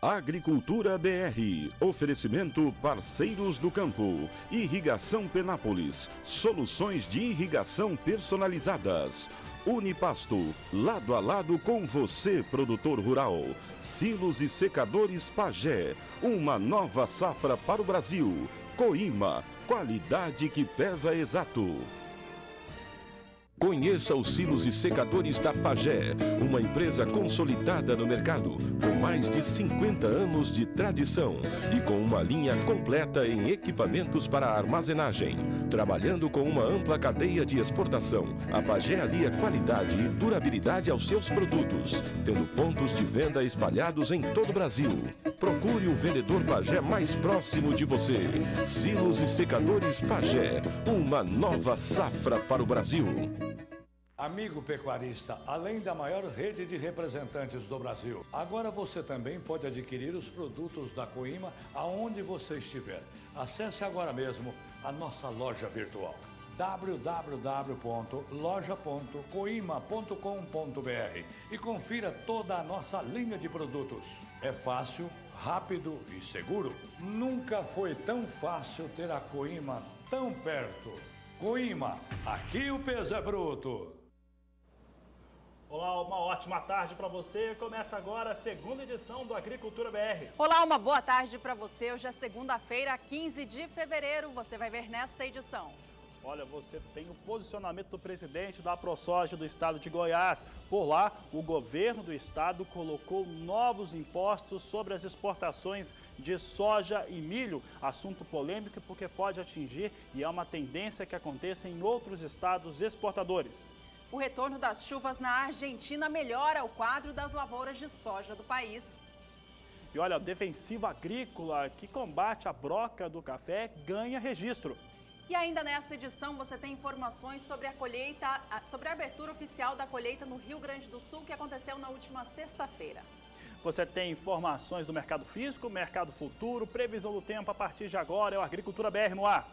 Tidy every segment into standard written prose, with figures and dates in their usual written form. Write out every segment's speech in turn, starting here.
Agricultura BR, oferecimento Parceiros do Campo, Irrigação Penápolis, soluções de irrigação personalizadas. Unipasto, lado a lado com você, produtor rural. Silos e secadores Pagé, uma nova safra para o Brasil. Coima, qualidade que pesa exato. Conheça os silos e secadores da Pagé, uma empresa consolidada no mercado, com mais de 50 anos de tradição e com uma linha completa em equipamentos para armazenagem. Trabalhando com uma ampla cadeia de exportação, a Pagé alia qualidade e durabilidade aos seus produtos, tendo pontos de venda espalhados em todo o Brasil. Procure o vendedor Pagé mais próximo de você. Silos e secadores Pagé, uma nova safra para o Brasil. Amigo pecuarista, além da maior rede de representantes do Brasil, agora você também pode adquirir os produtos da Coima aonde você estiver. Acesse agora mesmo a nossa loja virtual www.loja.coima.com.br e confira toda a nossa linha de produtos. É fácil, rápido e seguro. Nunca foi tão fácil ter a Coima tão perto. Coima, aqui o peso é bruto. Olá, uma ótima tarde para você. Começa agora a segunda edição do Agricultura BR. Olá, uma boa tarde para você. Hoje é segunda-feira, 15 de fevereiro. Você vai ver nesta edição. Olha, você tem o posicionamento do presidente da ProSoja do estado de Goiás. Por lá, o governo do estado colocou novos impostos sobre as exportações de soja e milho. Assunto polêmico porque pode atingir e é uma tendência que aconteça em outros estados exportadores. O retorno das chuvas na Argentina melhora o quadro das lavouras de soja do país. E olha, a defensiva agrícola que combate a broca do café ganha registro. E ainda nessa edição você tem informações sobre a colheita, sobre a abertura oficial da colheita no Rio Grande do Sul, que aconteceu na última sexta-feira. Você tem informações do mercado físico, mercado futuro, previsão do tempo a partir de agora. É o Agricultura BR no ar.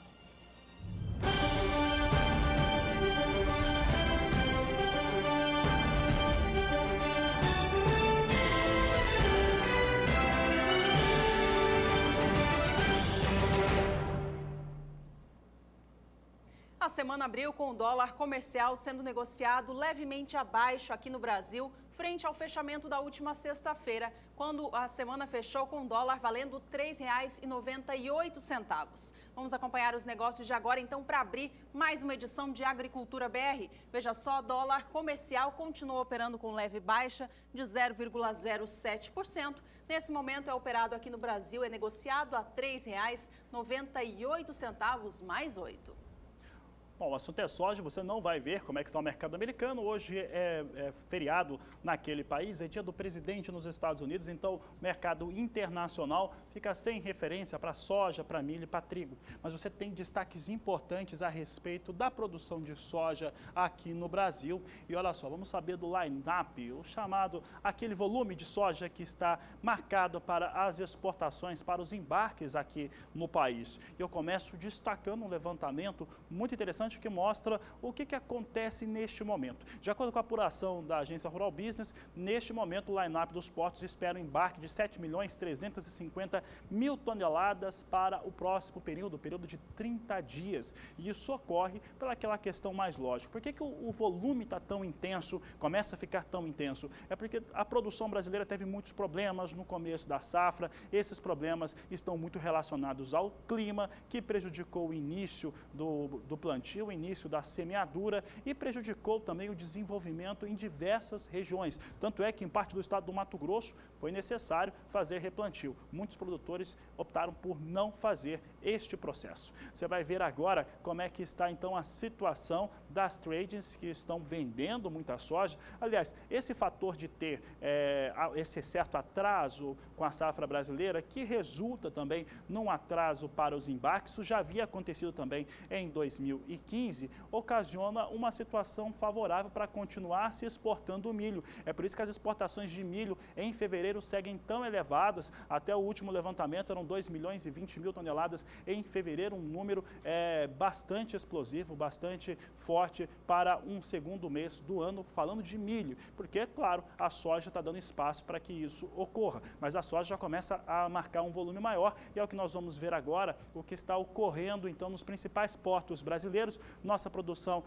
A semana abriu com o dólar comercial sendo negociado levemente abaixo aqui no Brasil, frente ao fechamento da última sexta-feira, quando a semana fechou com o dólar valendo R$ 3,98. Vamos acompanhar os negócios de agora, então, para abrir mais uma edição de Agricultura BR. Veja só, dólar comercial continua operando com leve baixa de 0,07%. Nesse momento é operado aqui no Brasil, é negociado a R$ 3,98 mais 8. Bom, o assunto é soja, você não vai ver como é que está o mercado americano. Hoje é feriado naquele país, é dia do presidente nos Estados Unidos, então o mercado internacional fica sem referência para soja, para milho e para trigo. Mas você tem destaques importantes a respeito da produção de soja aqui no Brasil. E olha só, vamos saber do line-up, o chamado, aquele volume de soja que está marcado para as exportações, para os embarques aqui no país. Eu começo destacando um levantamento muito interessante que mostra o que acontece neste momento. De acordo com a apuração da agência Rural Business, neste momento o line-up dos portos espera um embarque de 7.350.000 toneladas para o próximo período de 30 dias. E isso ocorre pelaquela questão mais lógica. Por que o volume está tão intenso, começa a ficar tão intenso? É porque a produção brasileira teve muitos problemas no começo da safra. Esses problemas estão muito relacionados ao clima, que prejudicou o início do plantio, o início da semeadura e prejudicou também o desenvolvimento em diversas regiões. Tanto é que em parte do estado do Mato Grosso foi necessário fazer replantio. Muitos produtores optaram por não fazer este processo. Você vai ver agora como é que está então a situação das tradings que estão vendendo muita soja. Aliás, esse fator de ter esse certo atraso com a safra brasileira, que resulta também num atraso para os embarques, isso já havia acontecido também em 2015. 14,15 ocasiona uma situação favorável para continuar se exportando o milho. É por isso que as exportações de milho em fevereiro seguem tão elevadas. Até o último levantamento eram 2 milhões e 20 mil toneladas em fevereiro, um número bastante explosivo, bastante forte para um segundo mês do ano, falando de milho. Porque, claro, a soja está dando espaço para que isso ocorra, mas a soja já começa a marcar um volume maior e é o que nós vamos ver agora, o que está ocorrendo então nos principais portos brasileiros. Nossa produção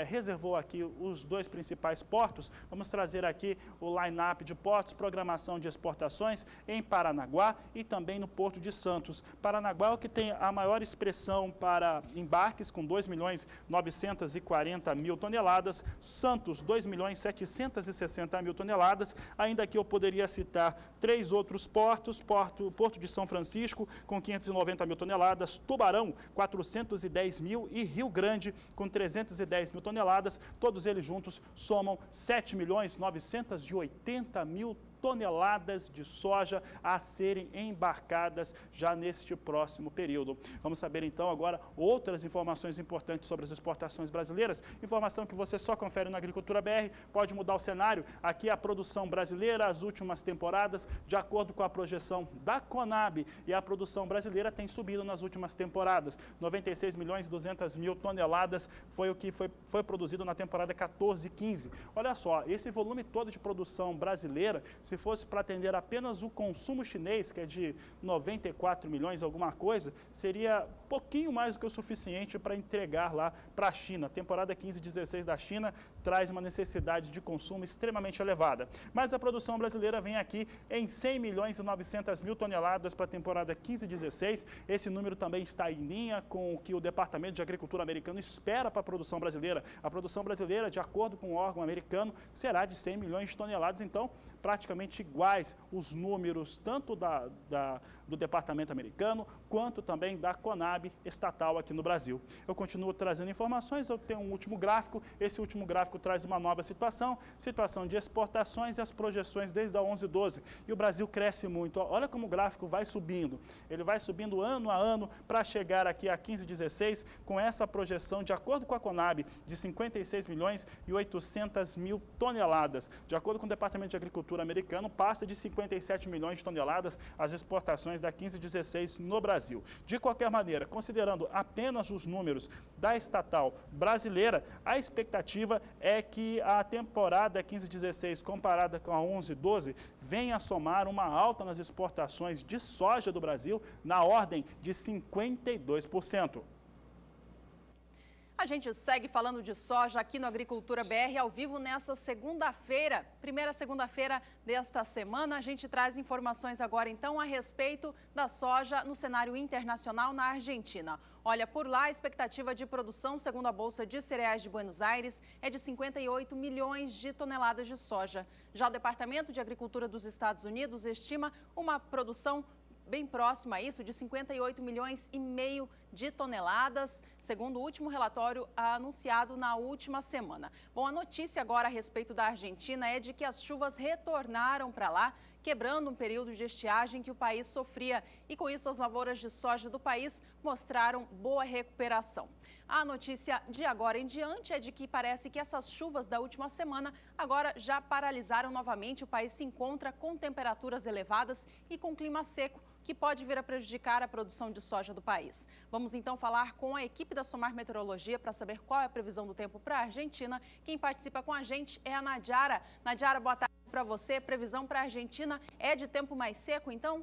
reservou aqui os 2 principais portos. Vamos trazer aqui o line-up de portos, programação de exportações em Paranaguá e também no Porto de Santos. Paranaguá é o que tem a maior expressão para embarques, com 2 milhões 940 mil toneladas, Santos 2 milhões 760 mil toneladas. Ainda aqui eu poderia citar 3 outros portos, Porto de São Francisco com 590 mil toneladas, Tubarão 410 mil e Rio Grande com 310 mil toneladas. Todos eles juntos somam 7 milhões 980 mil toneladas de soja a serem embarcadas já neste próximo período. Vamos saber então agora outras informações importantes sobre as exportações brasileiras. Informação que você só confere no Agricultura BR, pode mudar o cenário. Aqui a produção brasileira, as últimas temporadas, de acordo com a projeção da Conab, e a produção brasileira tem subido nas últimas temporadas. 96 milhões e 200 mil toneladas foi o que foi produzido na temporada 14-15. Olha só, esse volume todo de produção brasileira, se fosse para atender apenas o consumo chinês, que é de 94 milhões, alguma coisa, seria pouquinho mais do que o suficiente para entregar lá para a China. A temporada 15-16 da China traz uma necessidade de consumo extremamente elevada. Mas a produção brasileira vem aqui em 100 milhões e 900 mil toneladas para a temporada 15-16. Esse número também está em linha com o que o Departamento de Agricultura americano espera para a produção brasileira. A produção brasileira, de acordo com o órgão americano, será de 100 milhões de toneladas, então praticamente iguais os números tanto do Departamento americano quanto também da Conab estatal aqui no Brasil. Eu continuo trazendo informações, eu tenho um último gráfico, esse último gráfico traz uma nova situação de exportações e as projeções desde a 11-12. E o Brasil cresce muito. Olha como o gráfico vai subindo. Ele vai subindo ano a ano para chegar aqui a 15-16 com essa projeção, de acordo com a Conab, de 56 milhões e 800 mil toneladas. De acordo com o Departamento de Agricultura americano, passa de 57 milhões de toneladas as exportações da 15-16 no Brasil. De qualquer maneira, considerando apenas os números da estatal brasileira, a expectativa é que a temporada 15-16 comparada com a 11-12 venha a somar uma alta nas exportações de soja do Brasil na ordem de 52%. A gente segue falando de soja aqui no Agricultura BR ao vivo nessa segunda-feira, primeira segunda-feira desta semana. A gente traz informações agora então a respeito da soja no cenário internacional na Argentina. Olha, por lá a expectativa de produção, segundo a Bolsa de Cereais de Buenos Aires, é de 58 milhões de toneladas de soja. Já o Departamento de Agricultura dos Estados Unidos estima uma produção bem próxima a isso, de 58 milhões e meio de toneladas, segundo o último relatório anunciado na última semana. Bom, a notícia agora a respeito da Argentina é de que as chuvas retornaram para lá, quebrando um período de estiagem que o país sofria. E com isso, as lavouras de soja do país mostraram boa recuperação. A notícia de agora em diante é de que parece que essas chuvas da última semana agora já paralisaram novamente. O país se encontra com temperaturas elevadas e com clima seco, que pode vir a prejudicar a produção de soja do país. Vamos então falar com a equipe da Somar Meteorologia para saber qual é a previsão do tempo para a Argentina. Quem participa com a gente é a Nadiara. Nadiara, boa tarde para você. Previsão para a Argentina é de tempo mais seco, então?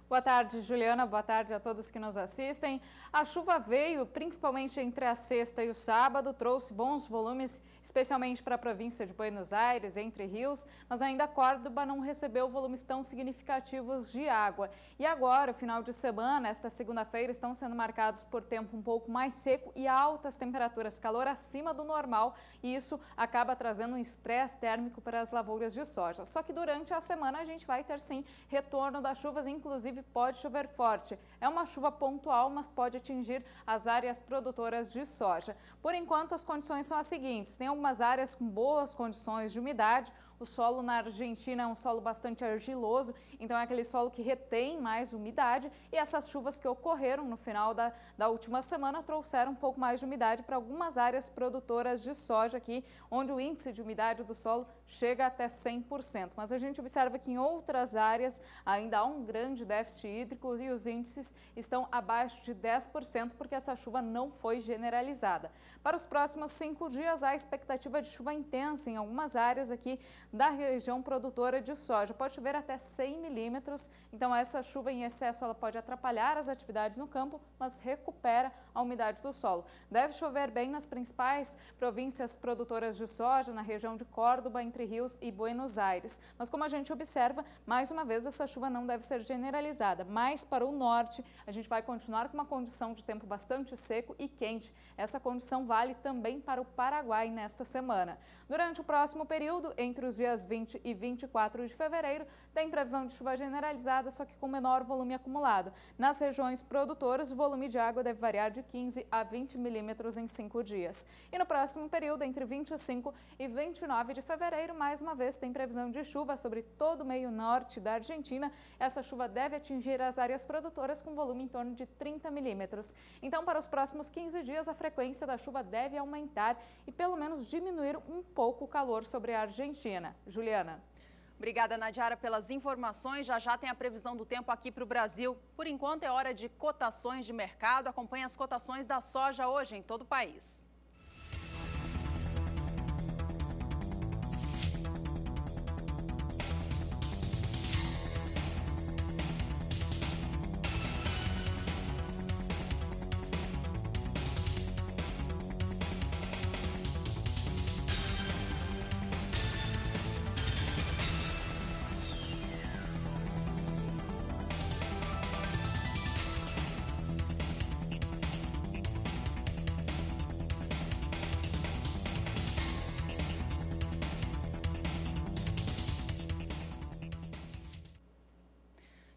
Boa tarde, Juliana. Boa tarde a todos que nos assistem. A chuva veio principalmente entre a sexta e o sábado, trouxe bons volumes, especialmente para a província de Buenos Aires, entre rios, mas ainda Córdoba não recebeu volumes tão significativos de água. E agora, o final de semana, esta segunda-feira, estão sendo marcados por tempo um pouco mais seco e altas temperaturas, calor acima do normal, e isso acaba trazendo um estresse térmico para as lavouras de soja. Só que durante a semana a gente vai ter sim retorno das chuvas, inclusive pode chover forte. É uma chuva pontual, mas pode atingir as áreas produtoras de soja. Por enquanto, as condições são as seguintes: tem algumas áreas com boas condições de umidade, O solo na Argentina é um solo bastante argiloso, então é aquele solo que retém mais umidade e essas chuvas que ocorreram no final da última semana trouxeram um pouco mais de umidade para algumas áreas produtoras de soja aqui, onde o índice de umidade do solo chega até 100%. Mas a gente observa que em outras áreas ainda há um grande déficit hídrico e os índices estão abaixo de 10%, porque essa chuva não foi generalizada. Para os próximos 5 dias, há a expectativa de chuva intensa em algumas áreas aqui da região produtora de soja. Pode chover até 100 milímetros, então essa chuva em excesso ela pode atrapalhar as atividades no campo, mas recupera a umidade do solo. Deve chover bem nas principais províncias produtoras de soja, na região de Córdoba, Entre Rios e Buenos Aires. Mas como a gente observa, mais uma vez essa chuva não deve ser generalizada. Mais para o norte, a gente vai continuar com uma condição de tempo bastante seco e quente. Essa condição vale também para o Paraguai nesta semana. Durante o próximo período, entre os dias 20 e 24 de fevereiro, tem previsão de chuva generalizada, só que com menor volume acumulado. Nas regiões produtoras, o volume de água deve variar de 15 a 20 milímetros em 5 dias. E no próximo período, entre 25 e 29 de fevereiro, mais uma vez tem previsão de chuva sobre todo o meio norte da Argentina. Essa chuva deve atingir as áreas produtoras com volume em torno de 30 milímetros. Então, para os próximos 15 dias, a frequência da chuva deve aumentar e pelo menos diminuir um pouco o calor sobre a Argentina. Juliana. Obrigada, Nadiara, pelas informações. Já tem a previsão do tempo aqui para o Brasil. Por enquanto, é hora de cotações de mercado. Acompanhe as cotações da soja hoje em todo o país.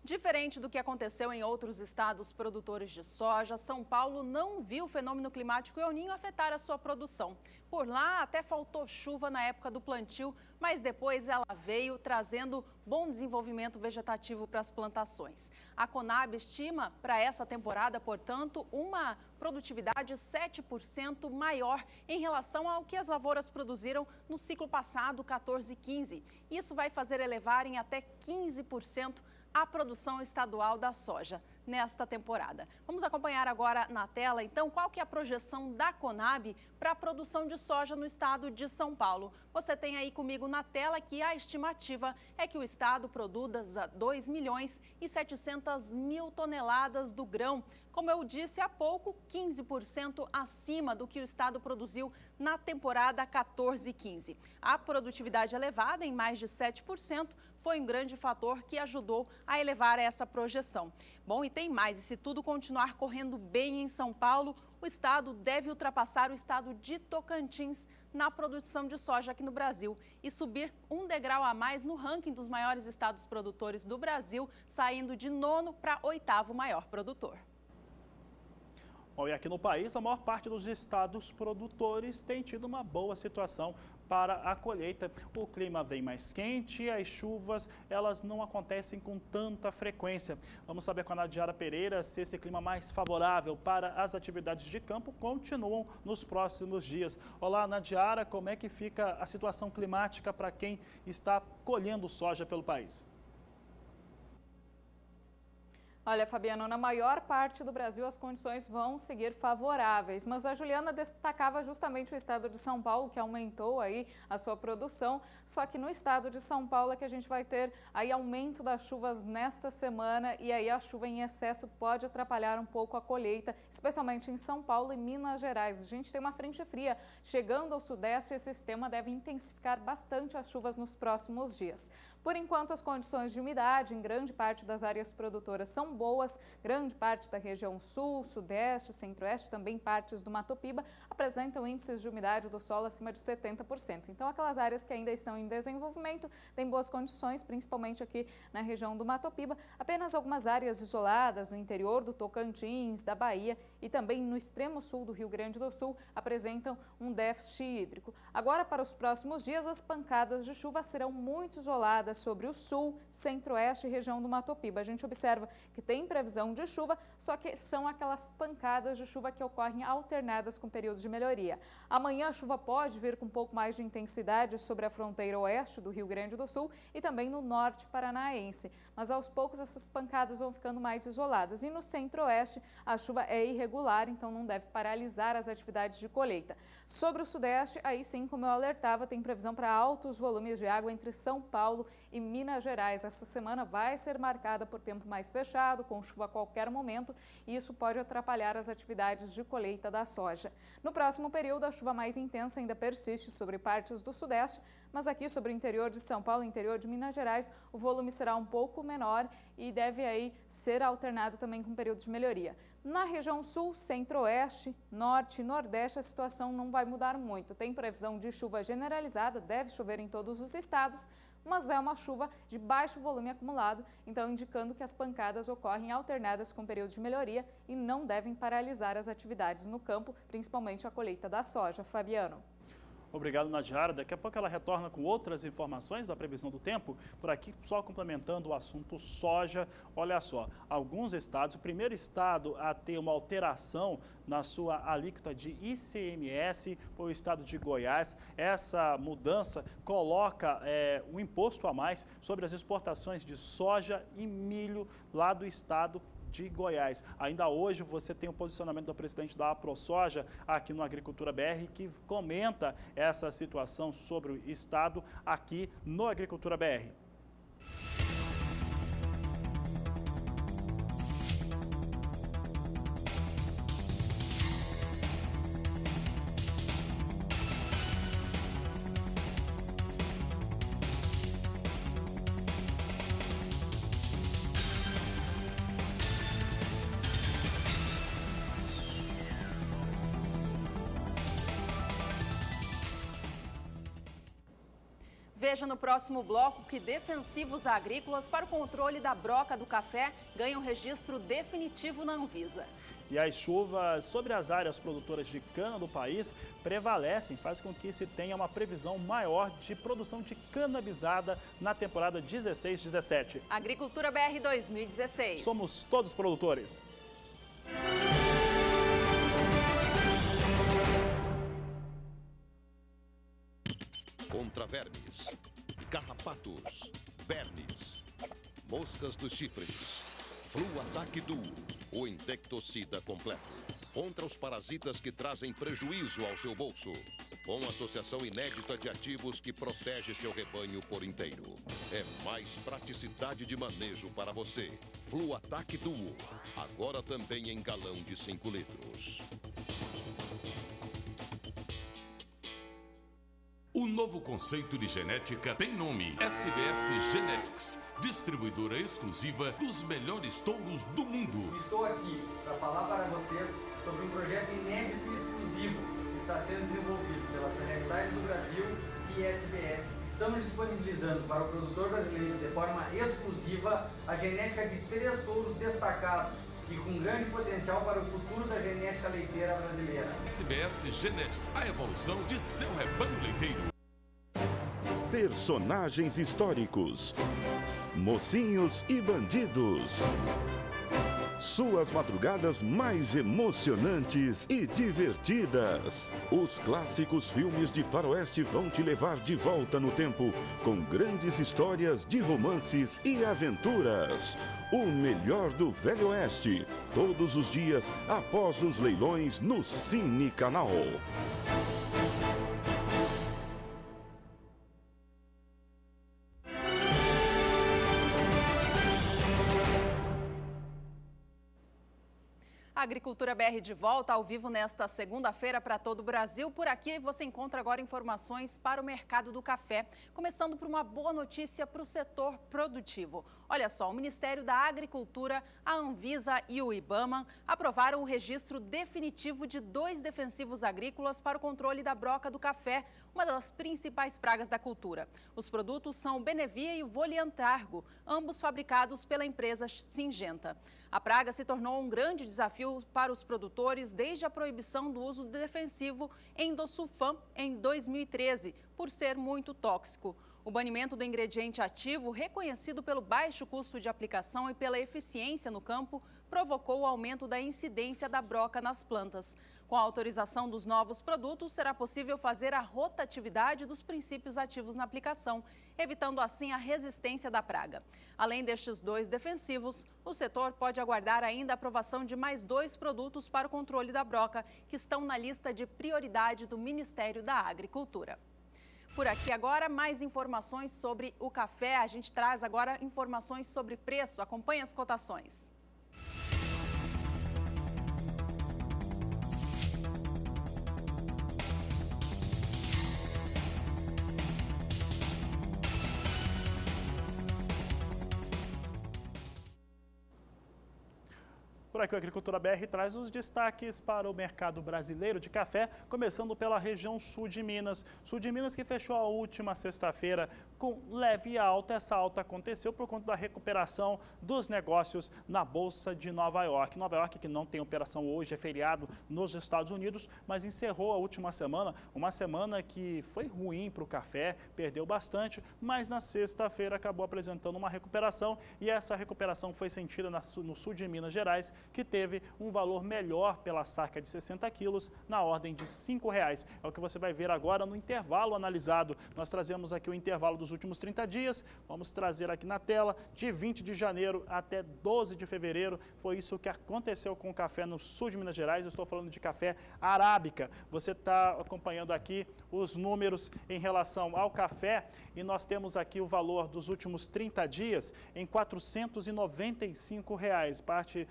Diferente do que aconteceu em outros estados produtores de soja, São Paulo não viu o fenômeno climático El Niño afetar a sua produção. Por lá até faltou chuva na época do plantio, mas depois ela veio trazendo bom desenvolvimento vegetativo para as plantações. A Conab estima para essa temporada, portanto, uma produtividade 7% maior em relação ao que as lavouras produziram no ciclo passado, 14-15. Isso vai fazer elevar em até 15% a produção estadual da soja nesta temporada. Vamos acompanhar agora na tela, então, qual que é a projeção da Conab para a produção de soja no estado de São Paulo. Você tem aí comigo na tela que a estimativa é que o estado produza 2.700.000 toneladas do grão. Como eu disse há pouco, 15% acima do que o estado produziu na temporada 14-15. A produtividade elevada, em mais de 7%, foi um grande fator que ajudou a elevar essa projeção. Bom, e tem mais, e se tudo continuar correndo bem em São Paulo, o estado deve ultrapassar o estado de Tocantins na produção de soja aqui no Brasil e subir um degrau a mais no ranking dos maiores estados produtores do Brasil, saindo de 9º para 8º maior produtor. Bom, e aqui no país, a maior parte dos estados produtores tem tido uma boa situação para a colheita. O clima vem mais quente e as chuvas, elas não acontecem com tanta frequência. Vamos saber com a Nadiara Pereira se esse clima mais favorável para as atividades de campo continuam nos próximos dias. Olá, Nadiara, como é que fica a situação climática para quem está colhendo soja pelo país? Olha, Fabiano, na maior parte do Brasil as condições vão seguir favoráveis, mas a Juliana destacava justamente o estado de São Paulo, que aumentou aí a sua produção, só que no estado de São Paulo é que a gente vai ter aí aumento das chuvas nesta semana e aí a chuva em excesso pode atrapalhar um pouco a colheita, especialmente em São Paulo e Minas Gerais. A gente tem uma frente fria chegando ao sudeste e esse sistema deve intensificar bastante as chuvas nos próximos dias. Por enquanto, as condições de umidade em grande parte das áreas produtoras são boas, grande parte da região sul, sudeste, centro-oeste, também partes do Mato Piba, apresentam índices de umidade do solo acima de 70%. Então, aquelas áreas que ainda estão em desenvolvimento têm boas condições, principalmente aqui na região do Mato Piba. Apenas algumas áreas isoladas no interior do Tocantins, da Bahia e também no extremo sul do Rio Grande do Sul apresentam um déficit hídrico. Agora, para os próximos dias, as pancadas de chuva serão muito isoladas sobre o sul, centro-oeste e região do Mato Piba. A gente observa que tem previsão de chuva, só que são aquelas pancadas de chuva que ocorrem alternadas com períodos de melhoria. Amanhã a chuva pode vir com um pouco mais de intensidade sobre a fronteira oeste do Rio Grande do Sul e também no norte paranaense. Mas aos poucos essas pancadas vão ficando mais isoladas. E no centro-oeste a chuva é irregular, então não deve paralisar as atividades de colheita. Sobre o sudeste, aí sim, como eu alertava, tem previsão para altos volumes de água entre São Paulo e Minas Gerais. Essa semana vai ser marcada por tempo mais fechado, com chuva a qualquer momento, e isso pode atrapalhar as atividades de colheita da soja. No próximo período, a chuva mais intensa ainda persiste sobre partes do sudeste, mas aqui sobre o interior de São Paulo e interior de Minas Gerais, o volume será um pouco menor e deve aí ser alternado também com períodos de melhoria. Na região sul, centro-oeste, norte e nordeste, a situação não vai mudar muito. Tem previsão de chuva generalizada, deve chover em todos os estados, mas é uma chuva de baixo volume acumulado, então indicando que as pancadas ocorrem alternadas com períodos de melhoria e não devem paralisar as atividades no campo, principalmente a colheita da soja. Fabiano. Obrigado, Nadiara. Daqui a pouco ela retorna com outras informações da previsão do tempo. Por aqui, só complementando o assunto soja, olha só, alguns estados, o primeiro estado a ter uma alteração na sua alíquota de ICMS foi o estado de Goiás. Essa mudança coloca um imposto a mais sobre as exportações de soja e milho lá do estado de Goiás. Ainda hoje você tem o posicionamento do presidente da AproSoja aqui no Agricultura BR, que comenta essa situação sobre o estado aqui no Agricultura BR. Veja no próximo bloco que defensivos agrícolas para o controle da broca do café ganham registro definitivo na Anvisa. E as chuvas sobre as áreas produtoras de cana do país prevalecem, faz com que se tenha uma previsão maior de produção de cannabisada na temporada 16-17. Agricultura BR 2016. Somos todos produtores. Contra vermes, carrapatos, vermes, moscas dos chifres, Fluataque Duo, o insecticida completo. Contra os parasitas que trazem prejuízo ao seu bolso. Com associação inédita de ativos que protege seu rebanho por inteiro. É mais praticidade de manejo para você. Fluataque Duo, agora também em galão de 5 litros. O novo conceito de genética tem nome: SBS Genetics, distribuidora exclusiva dos melhores touros do mundo. Estou aqui para falar para vocês sobre um projeto inédito e exclusivo que está sendo desenvolvido pela Select Science do Brasil e SBS. Estamos disponibilizando para o produtor brasileiro de forma exclusiva a genética de 3 touros destacados e com grande potencial para o futuro da genética leiteira brasileira. SBS Genetics, a evolução de seu rebanho leiteiro. Personagens históricos, mocinhos e bandidos. Suas madrugadas mais emocionantes e divertidas. Os clássicos filmes de faroeste vão te levar de volta no tempo, com grandes histórias de romances e aventuras. O melhor do Velho Oeste, todos os dias após os leilões no Cine Canal. A Agricultura BR de volta ao vivo nesta segunda-feira para todo o Brasil. Por aqui você encontra agora informações para o mercado do café, começando por uma boa notícia para o setor produtivo. Olha só, o Ministério da Agricultura, a Anvisa e o IBAMA aprovaram o registro definitivo de 2 defensivos agrícolas para o controle da broca do café, uma das principais pragas da cultura. Os produtos são o Benevia e o Voliantargo, ambos fabricados pela empresa Syngenta. A praga se tornou um grande desafio para os produtores desde a proibição do uso do defensivo endosulfan em 2013, por ser muito tóxico. O banimento do ingrediente ativo, reconhecido pelo baixo custo de aplicação e pela eficiência no campo, provocou o aumento da incidência da broca nas plantas. Com a autorização dos novos produtos, será possível fazer a rotatividade dos princípios ativos na aplicação, evitando assim a resistência da praga. Além destes 2 defensivos, o setor pode aguardar ainda a aprovação de mais 2 produtos para o controle da broca, que estão na lista de prioridade do Ministério da Agricultura. Por aqui agora, mais informações sobre o café. A gente traz agora informações sobre preço. Acompanhe as cotações. Por aqui, o Agricultura BR traz os destaques para o mercado brasileiro de café, começando pela região sul de Minas. Sul de Minas que fechou a última sexta-feira com leve alta. Essa alta aconteceu por conta da recuperação dos negócios na Bolsa de Nova York. Nova York que não tem operação hoje, é feriado nos Estados Unidos, mas encerrou a última semana, uma semana que foi ruim para o café, perdeu bastante, mas na sexta-feira acabou apresentando uma recuperação e essa recuperação foi sentida no sul de Minas Gerais, que teve um valor melhor pela saca de 60 quilos, na ordem de R$ 5,00. É o que você vai ver agora no intervalo analisado. Nós trazemos aqui o intervalo dos últimos 30 dias, vamos trazer aqui na tela, de 20 de janeiro até 12 de fevereiro. Foi isso que aconteceu com o café no sul de Minas Gerais. Eu estou falando de café arábica. Você está acompanhando aqui os números em relação ao café e nós temos aqui o valor dos últimos 30 dias em R$ 495,00. Parte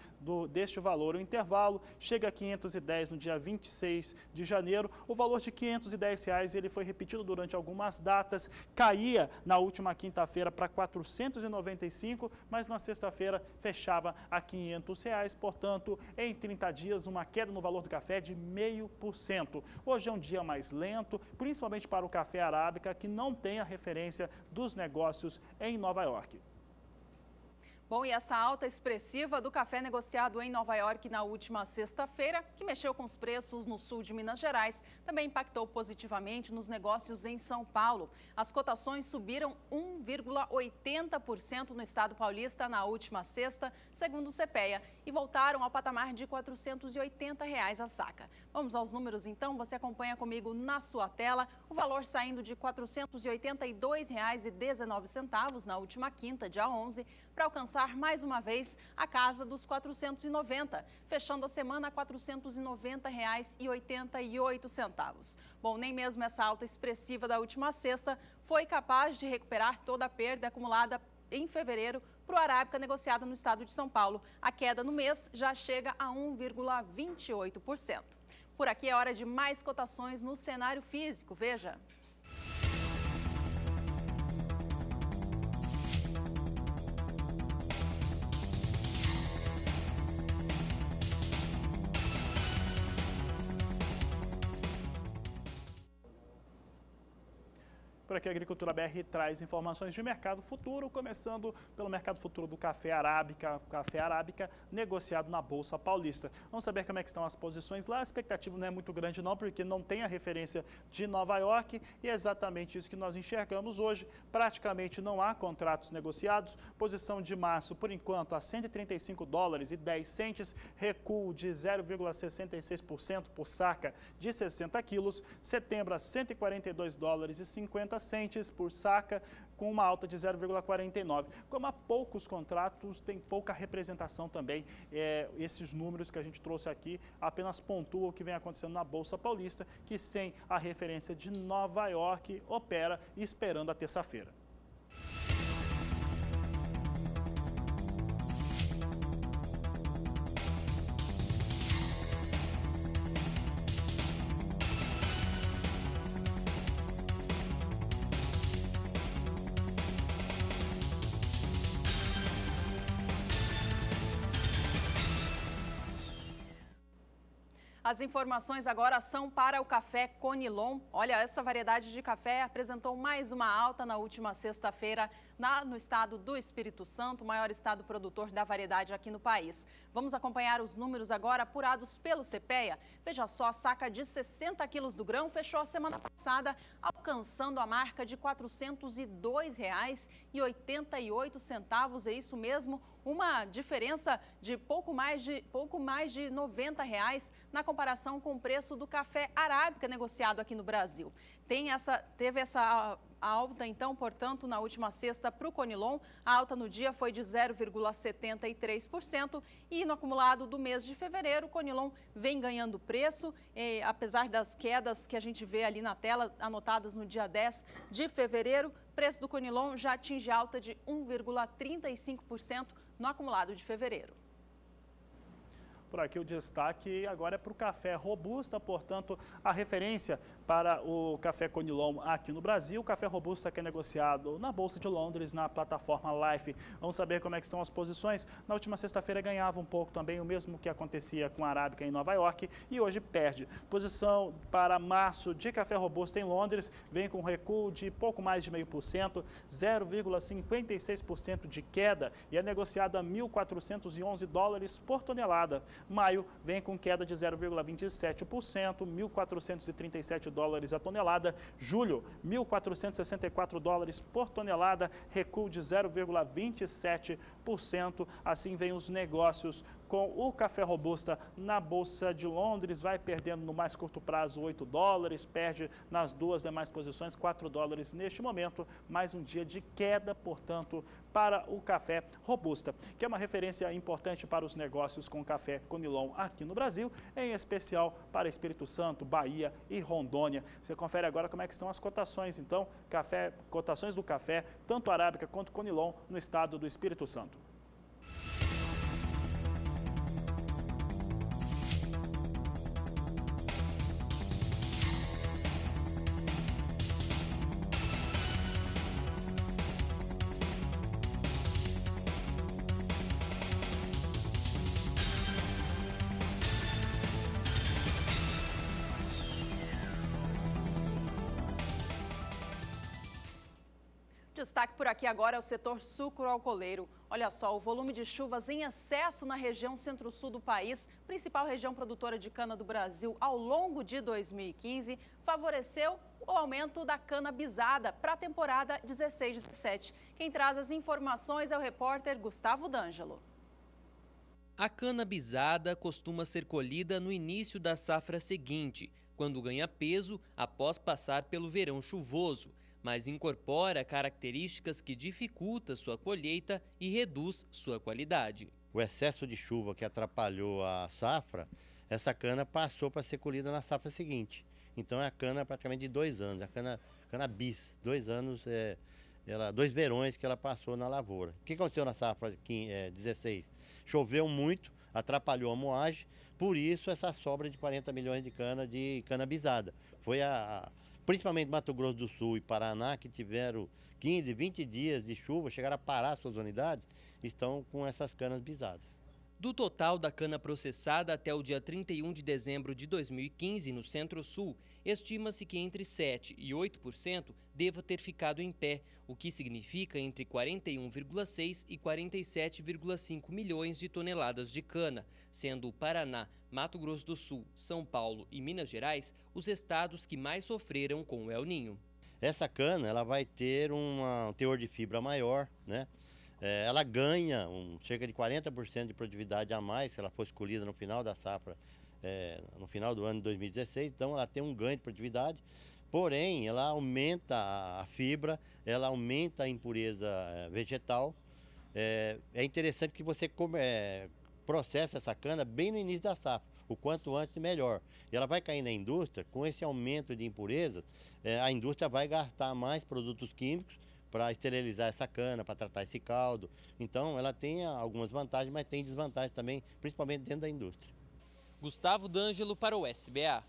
deste valor. O intervalo chega a 510 no dia 26 de janeiro. O valor de R$ 510 ele foi repetido durante algumas datas, caía na última quinta-feira para 495, mas na sexta-feira fechava a R$ 500. Portanto, em 30 dias, uma queda no valor do café de 0,5%. Hoje é um dia mais lento, principalmente para o café arábica, que não tem a referência dos negócios em Nova York. Bom, e essa alta expressiva do café negociado em Nova York na última sexta-feira, que mexeu com os preços no sul de Minas Gerais, também impactou positivamente nos negócios em São Paulo. As cotações subiram 1,80% no estado paulista na última sexta, segundo o CPEA, e voltaram ao patamar de R$ 480 a saca. Vamos aos números então, você acompanha comigo na sua tela, o valor saindo de R$ 482,19 na última quinta, dia 11, para alcançar mais uma vez a casa dos 490, fechando a semana a R$ 490,88. Bom, nem mesmo essa alta expressiva da última sexta foi capaz de recuperar toda a perda acumulada em fevereiro para o arábica negociada no estado de São Paulo. A queda no mês já chega a 1,28%. Por aqui é hora de mais cotações no cenário físico, veja. Por aqui a Agricultura BR traz informações de mercado futuro, começando pelo mercado futuro do café arábica negociado na Bolsa Paulista. Vamos saber como é que estão as posições lá. A expectativa não é muito grande não, porque não tem a referência de Nova York e é exatamente isso que nós enxergamos hoje. Praticamente não há contratos negociados. Posição de março, por enquanto, a $135,10, recuo de 0,66% por saca de 60 quilos. Setembro a $142,50 por saca, com uma alta de 0,49. Como há poucos contratos, tem pouca representação também. Esses números que a gente trouxe aqui apenas pontuam o que vem acontecendo na Bolsa Paulista, que sem a referência de Nova York opera esperando a terça-feira. As informações agora são para o café Conilon. Olha, essa variedade de café apresentou mais uma alta na última sexta-feira no estado do Espírito Santo, o maior estado produtor da variedade aqui no país. Vamos acompanhar os números agora apurados pelo CPEA. Veja só, a saca de 60 quilos do grão fechou a semana passada, alcançando a marca de R$ 402,88. É isso mesmo, uma diferença de pouco mais de R$ 90 na comparação com o preço do café arábica negociado aqui no Brasil. Teve essa alta, então, portanto, na última sexta para o Conilon. A alta no dia foi de 0,73% e no acumulado do mês de fevereiro, o Conilon vem ganhando preço, apesar das quedas que a gente vê ali na tela, anotadas no dia 10 de fevereiro. O preço do Conilon já atinge alta de 1,35% no acumulado de fevereiro. Por aqui o destaque agora é para o café Robusta, portanto, a referência para o café Conilon aqui no Brasil. O café Robusta que é negociado na Bolsa de Londres, na plataforma Life. Vamos saber como é que estão as posições. Na última sexta-feira ganhava um pouco também, o mesmo que acontecia com a Arábica em Nova York, e hoje perde. Posição para março de café Robusta em Londres, vem com recuo de pouco mais de 0,5%, 0,56% de queda, e é negociado a $1.411 por tonelada. Maio vem com queda de 0,27%, $1.437 a tonelada. Julho, $1.464 por tonelada, recuo de 0,27%. Assim vem os negócios com o café Robusta na Bolsa de Londres, vai perdendo no mais curto prazo $8, perde nas duas demais posições $4 neste momento. Mais um dia de queda, portanto, para o café Robusta, que é uma referência importante para os negócios com café Conilon aqui no Brasil, em especial para Espírito Santo, Bahia e Rondônia. Você confere agora como é que estão as cotações, então, cotações do café, tanto arábica quanto Conilon, no estado do Espírito Santo. Destaque por aqui agora é o setor sucroalcooleiro. Olha só, o volume de chuvas em excesso na região centro-sul do país, principal região produtora de cana do Brasil ao longo de 2015, favoreceu o aumento da cana bisada para a temporada 16-17. Quem traz as informações é o repórter Gustavo D'Angelo. A cana bisada costuma ser colhida no início da safra seguinte, quando ganha peso após passar pelo verão chuvoso, mas incorpora características que dificultam sua colheita e reduz sua qualidade. O excesso de chuva que atrapalhou a safra, essa cana passou para ser colhida na safra seguinte. Então é a cana praticamente de 2 anos, a cana bis, 2 anos, 2 verões que ela passou na lavoura. O que aconteceu na safra 16? Choveu muito, atrapalhou a moagem, por isso essa sobra de 40 milhões de cana bisada. Foi principalmente Mato Grosso do Sul e Paraná, que tiveram 15, 20 dias de chuva, chegaram a parar suas unidades, estão com essas canas bisadas. Do total da cana processada até o dia 31 de dezembro de 2015 no Centro-Sul, estima-se que entre 7% e 8% deva ter ficado em pé, o que significa entre 41,6 e 47,5 milhões de toneladas de cana, sendo o Paraná, Mato Grosso do Sul, São Paulo e Minas Gerais os estados que mais sofreram com o El Ninho. Essa cana ela vai ter um teor de fibra maior, né? Ela ganha cerca de 40% de produtividade a mais se ela for escolhida no final da safra, no final do ano de 2016. Então ela tem um ganho de produtividade, porém ela aumenta a fibra, ela aumenta a impureza vegetal. É interessante que você processe essa cana bem no início da safra, o quanto antes melhor. E ela vai cair na indústria, com esse aumento de impurezas, a indústria vai gastar mais produtos químicos para esterilizar essa cana, para tratar esse caldo. Então, ela tem algumas vantagens, mas tem desvantagens também, principalmente dentro da indústria. Gustavo D'Angelo para o SBA.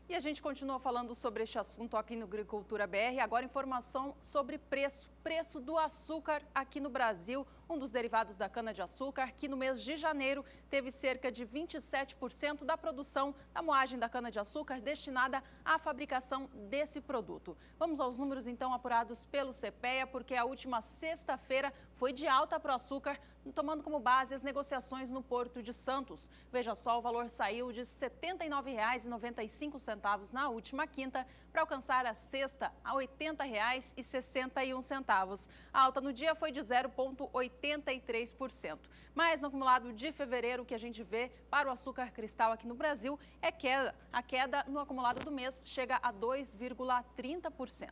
E a gente continua falando sobre este assunto aqui no Agricultura BR. Agora, informação sobre preço preço do açúcar aqui no Brasil, um dos derivados da cana-de-açúcar, que no mês de janeiro teve cerca de 27% da produção da moagem da cana-de-açúcar destinada à fabricação desse produto. Vamos aos números então apurados pelo CPEA, porque a última sexta-feira foi de alta para o açúcar, tomando como base as negociações no Porto de Santos. Veja só, o valor saiu de R$ 79,95 na última quinta para alcançar a sexta a R$ 80,61. A alta no dia foi de 0,83%. Mas no acumulado de fevereiro, o que a gente vê para o açúcar cristal aqui no Brasil é queda. A queda no acumulado do mês chega a 2,30%.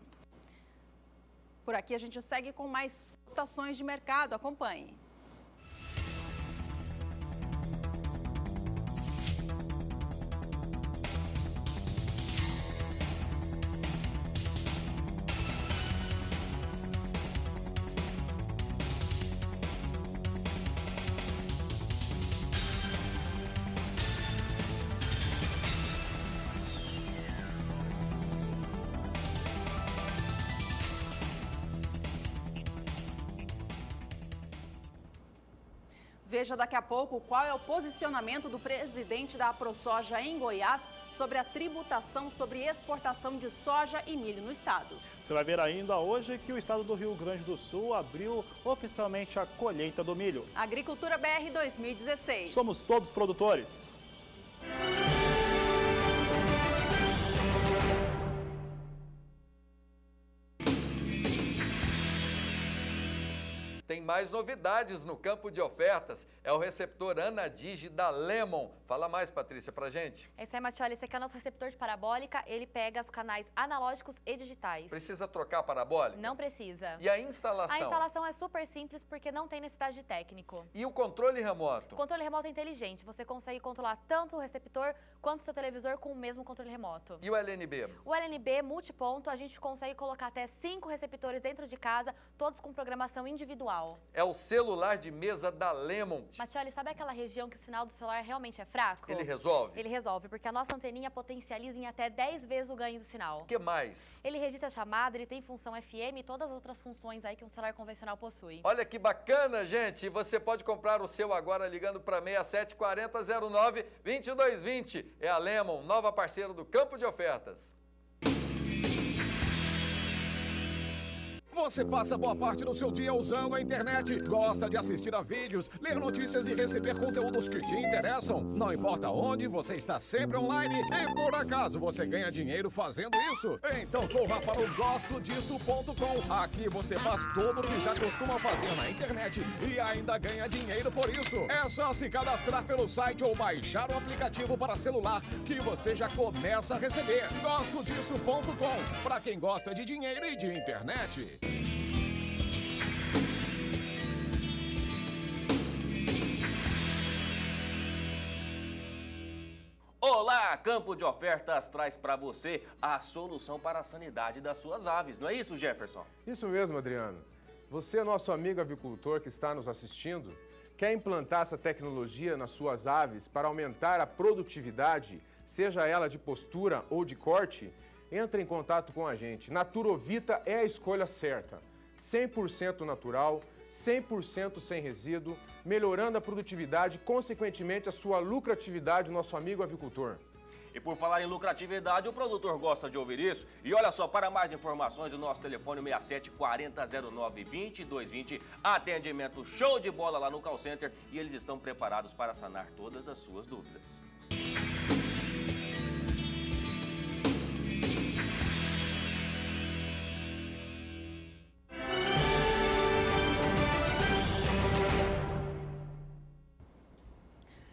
Por aqui a gente segue com mais cotações de mercado. Acompanhe. Veja daqui a pouco qual é o posicionamento do presidente da AproSoja em Goiás sobre a tributação sobre exportação de soja e milho no estado. Você vai ver ainda hoje que o estado do Rio Grande do Sul abriu oficialmente a colheita do milho. Agricultura BR 2016. Somos todos produtores. Tem mais novidades no campo de ofertas. É o receptor Anadigi da Lemon. Fala mais, Patrícia, pra gente. É isso aí, Matioli. Esse aqui é o nosso receptor de parabólica. Ele pega os canais analógicos e digitais. Precisa trocar a parabólica? Não precisa. E a instalação? A instalação é super simples porque não tem necessidade de técnico. E o controle remoto? O controle remoto é inteligente. Você consegue controlar tanto o receptor quanto o seu televisor com o mesmo controle remoto. E o LNB? O LNB multiponto, a gente consegue colocar até 5 receptores dentro de casa, todos com programação individual. É o celular de mesa da Lemon. Matioli, sabe aquela região que o sinal do celular realmente é fraco? Ele resolve? Ele resolve, porque a nossa anteninha potencializa em até 10 vezes o ganho do sinal. O que mais? Ele registra a chamada, ele tem função FM e todas as outras funções aí que um celular convencional possui. Olha que bacana, gente! Você pode comprar o seu agora ligando para 67 40 09 2220. É a Lemon, nova parceira do Campo de Ofertas. Você passa boa parte do seu dia usando a internet, gosta de assistir a vídeos, ler notícias e receber conteúdos que te interessam. Não importa onde, você está sempre online e por acaso você ganha dinheiro fazendo isso? Então corra para o gostodisso.com. Aqui você faz tudo o que já costuma fazer na internet e ainda ganha dinheiro por isso. É só se cadastrar pelo site ou baixar o aplicativo para celular que você já começa a receber. Gostodisso.com. Para quem gosta de dinheiro e de internet. Olá, Campo de Ofertas traz para você a solução para a sanidade das suas aves. Não é isso, Jefferson? Isso mesmo, Adriano. Você, nosso amigo avicultor que está nos assistindo, quer implantar essa tecnologia nas suas aves para aumentar a produtividade, seja ela de postura ou de corte? Entre em contato com a gente. Naturovita é a escolha certa. 100% natural, 100% sem resíduo, melhorando a produtividade e, consequentemente, a sua lucratividade, nosso amigo avicultor. E por falar em lucratividade, o produtor gosta de ouvir isso. E olha só, para mais informações, o nosso telefone 67 40 09 2220. Atendimento show de bola lá no call center e eles estão preparados para sanar todas as suas dúvidas.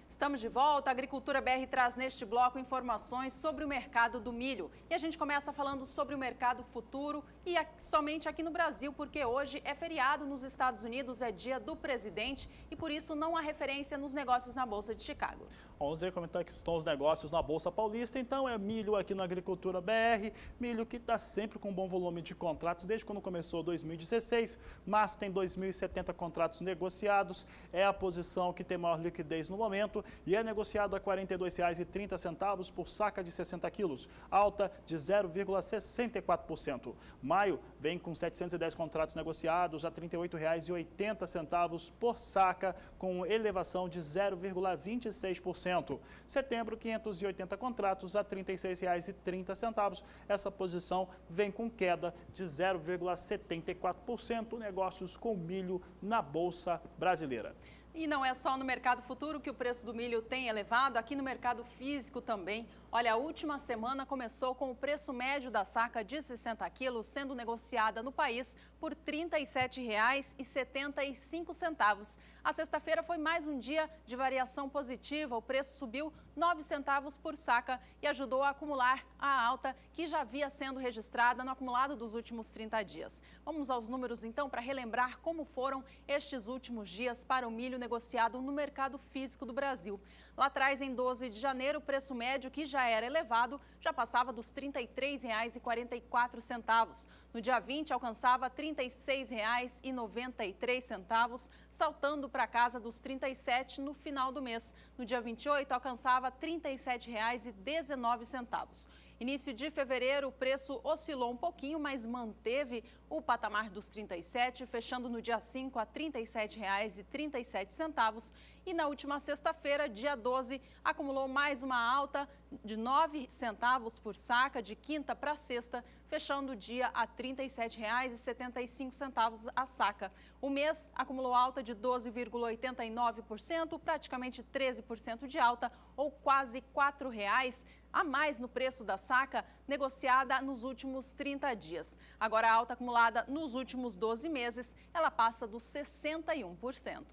Estamos de volta. A Agricultura BR traz neste bloco informações sobre o mercado do milho. E a gente começa falando sobre o mercado futuro e somente aqui no Brasil, porque hoje é feriado nos Estados Unidos, é dia do presidente e por isso não há referência nos negócios na Bolsa de Chicago. Vamos ver como é que estão os negócios na Bolsa Paulista. Então é milho aqui na Agricultura BR, milho que está sempre com um bom volume de contratos, desde quando começou 2016. Março tem 2.070 contratos negociados, é a posição que tem maior liquidez no momento. e é negociado a R$ 42,30 por saca de 60 quilos, alta de 0,64%. Maio vem com 710 contratos negociados a R$ 38,80 por saca, com elevação de 0,26%. Setembro, 580 contratos a R$ 36,30. Essa posição vem com queda de 0,74%. Negócios com milho na Bolsa Brasileira. E não é só no mercado futuro que o preço do milho tem elevado, aqui no mercado físico também. Olha, a última semana começou com o preço médio da saca de 60 quilos sendo negociada no país por R$ 37,75. A sexta-feira foi mais um dia de variação positiva. O preço subiu 9 centavos por saca e ajudou a acumular a alta que já havia sendo registrada no acumulado dos últimos 30 dias. Vamos aos números então para relembrar como foram estes últimos dias para o milho negociado no mercado físico do Brasil. Lá atrás, em 12 de janeiro, o preço médio, que já era elevado, já passava dos R$ 33,44. No dia 20, alcançava R$ 36,93, saltando para a casa dos R$ 37 no final do mês. No dia 28, alcançava R$ 37,19. Início de fevereiro, o preço oscilou um pouquinho, mas manteve o patamar dos 37, fechando no dia 5 a R$ 37,37. E na última sexta-feira, dia 12, acumulou mais uma alta de 9 centavos por saca, de quinta para sexta, fechando o dia a R$ 37,75 a saca. O mês acumulou alta de 12,89%, praticamente 13% de alta, ou quase R$ 4,00 a mais no preço da saca negociada nos últimos 30 dias. Agora, a alta acumulada nos últimos 12 meses, ela passa dos 61%.